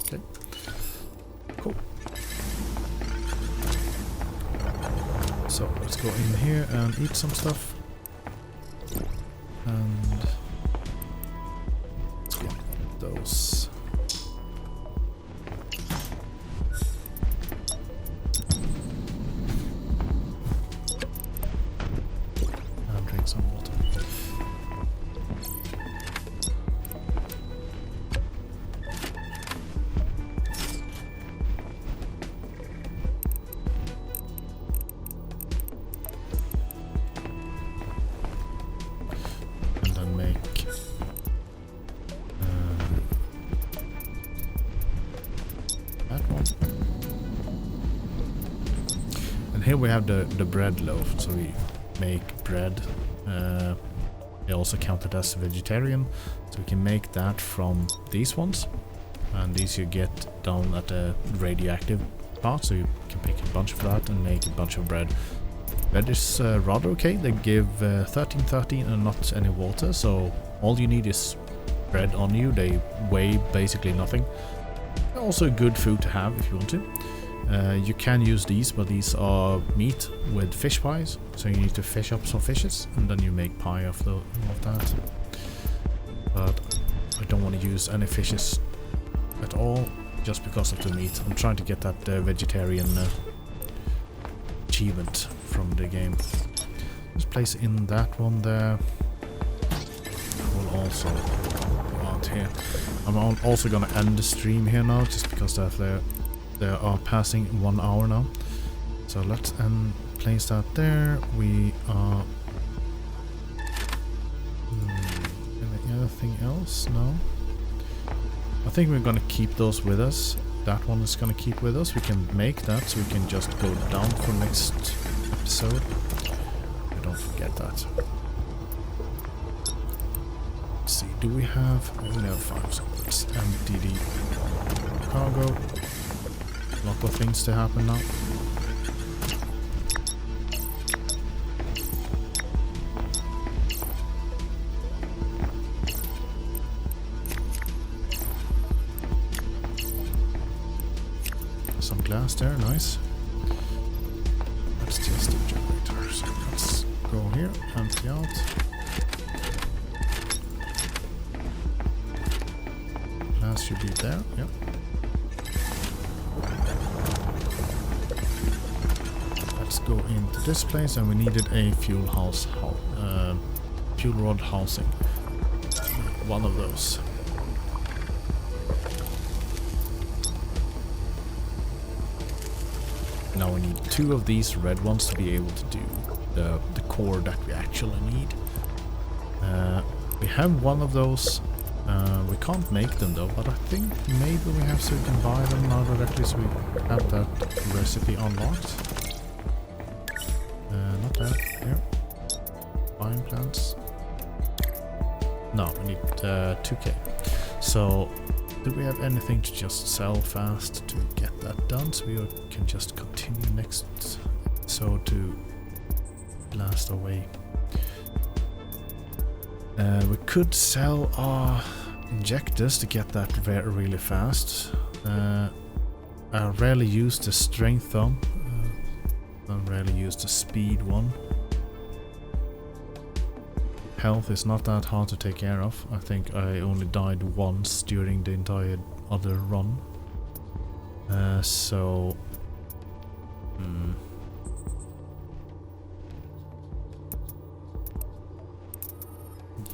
Okay, cool. So let's go in here and eat some stuff. And let's get those. And drink some water. Here we have the bread loaf, so we make bread. They also counted as vegetarian, so we can make that from these ones. And these you get down at the radioactive part, so you can pick a bunch of that and make a bunch of bread. Bread is rather okay. They give 13 and not any water, so all you need is bread on you. They weigh basically nothing. Also good food to have if you want to. You can use these, but these are meat with fish pies, so you need to fish up some fishes and then you make pie of that. But I don't want to use any fishes at all just because of the meat. I'm trying to get that vegetarian achievement from the game. Let's place in that one there. We'll also go out here. I'm also gonna end the stream here now, just because they are passing 1 hour now. So let's place that there. We are anything else? No. I think we're gonna keep those with us. That one is gonna keep with us. We can make that, so we can just go down for next episode. Don't forget that. Let's see, do we have 5? So let's empty the cargo. Lot of things to happen now. Some glass there, nice. That's just a generator, so let's go here, empty out. Glass should be there, yep. Go into this place, and we needed a fuel rod housing. One of those. Now we need 2 of these red ones to be able to do the core that we actually need. We have one of those. We can't make them though, but I think maybe we have so we can buy them now directly, so we have that recipe unlocked. Not that. Here. Buying plants. No, we need 2k. So, do we have anything to just sell fast to get that done? So we can just continue next episode to blast away. We could sell our injectors to get that really fast. I rarely use the strength one. I rarely use the speed one. Health is not that hard to take care of. I think I only died once during the entire other run.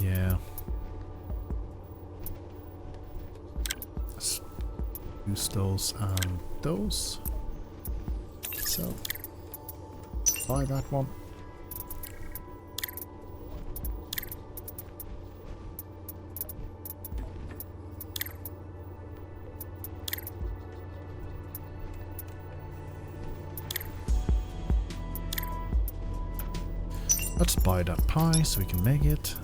Yeah. Let's use those and those. So, buy that one. Let's buy that pie so we can make it.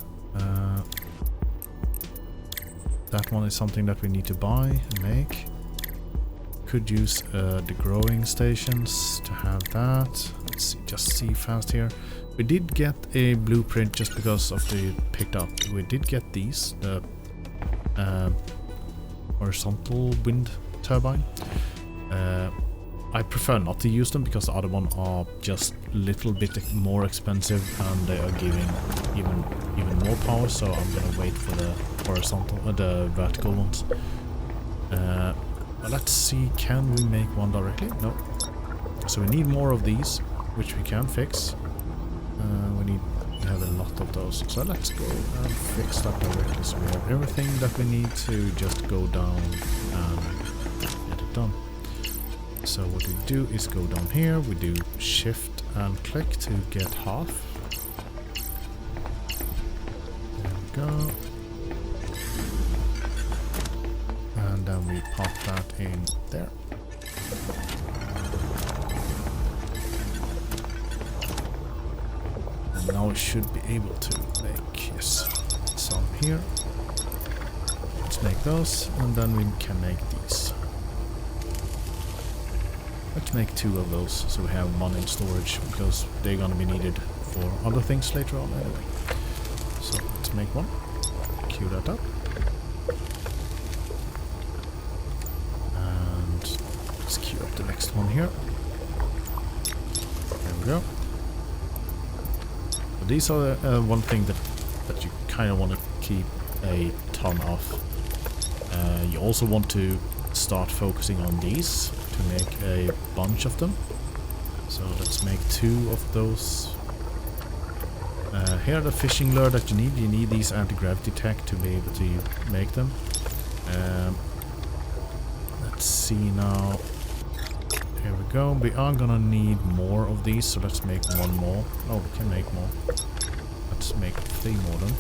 That one is something that we need to buy and make. Could use the growing stations to have that. Let's see, just see fast here. We did get a blueprint just because of the picked up. We did get these, the horizontal wind turbine. I prefer not to use them because the other one are just a little bit more expensive and they are giving even more power. So I'm gonna wait for the horizontal, the vertical ones. Let's see, can we make one directly? No. So we need more of these, which we can fix. We have a lot of those. So let's go and fix that directly. So we have everything that we need to just go down and get it done. So what we do is go down here, we do shift and click to get half. There we go. And then we pop that in there. And now we should be able to make, yes, some here. Let's make those, and then we can make these. Let's make 2 of those, so we have one in storage, because they're gonna be needed for other things later on anyway. So let's make one. Queue that up. And let's queue up the next one here. There we go. But these are one thing that you kind of want to keep a ton of. You also want to start focusing on these to make a bunch of them. So let's make 2 of those. Here are the fishing lure that you need. You need these anti-gravity tech to be able to make them. Let's see now. Here we go. We are gonna need more of these, so let's make 1 more. Oh, we can make more. Let's make 3 more then.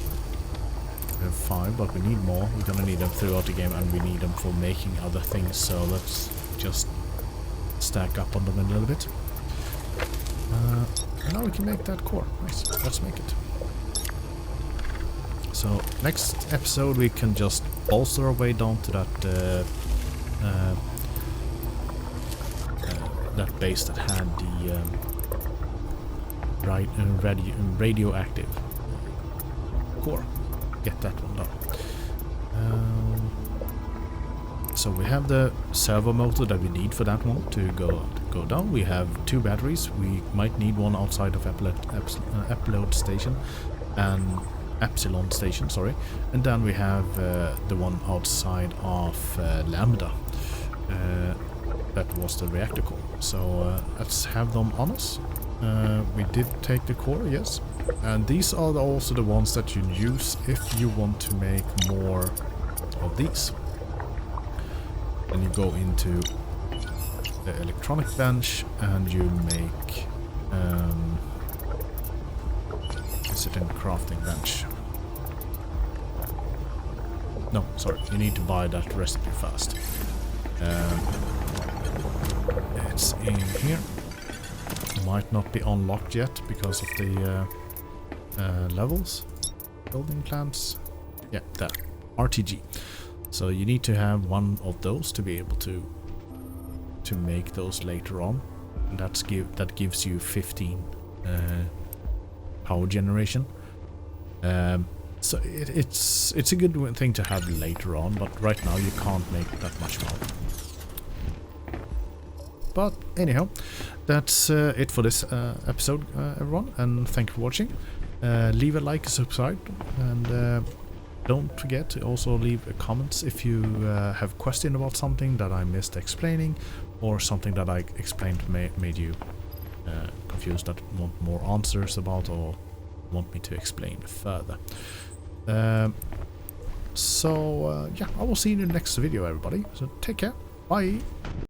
We have 5, but we need more. We're gonna need them throughout the game, and we need them for making other things, so let's just stack up on them a little bit. And now we can make that core. Nice. Let's make it. So next episode we can just bolster our way down to that that base that had the radioactive core. Get that one done. So we have the servo motor that we need for that one to go down. We have 2 batteries. We might need one outside of Epsilon station, sorry. And then we have the one outside of Lambda. That was the reactor core. So let's have them on us. We did take the core, yes. And these are also the ones that you use if you want to make more of these. Then you go into the electronic bench and you make is it in crafting bench? No, sorry, you need to buy that recipe first. It's in here. Might not be unlocked yet because of the levels. Building plants. Yeah, there. RTG. So you need to have one of those to be able to make those later on. And that gives you 15 power generation. So it's a good thing to have later on, but right now you can't make that much power. But anyhow, that's it for this episode, everyone, and thank you for watching. Leave a like, subscribe, and don't forget to also leave comments if you have questions about something that I missed explaining, or something that I explained made you confused, that want more answers about, or want me to explain further. So yeah, I will see you in the next video, everybody. So take care. Bye.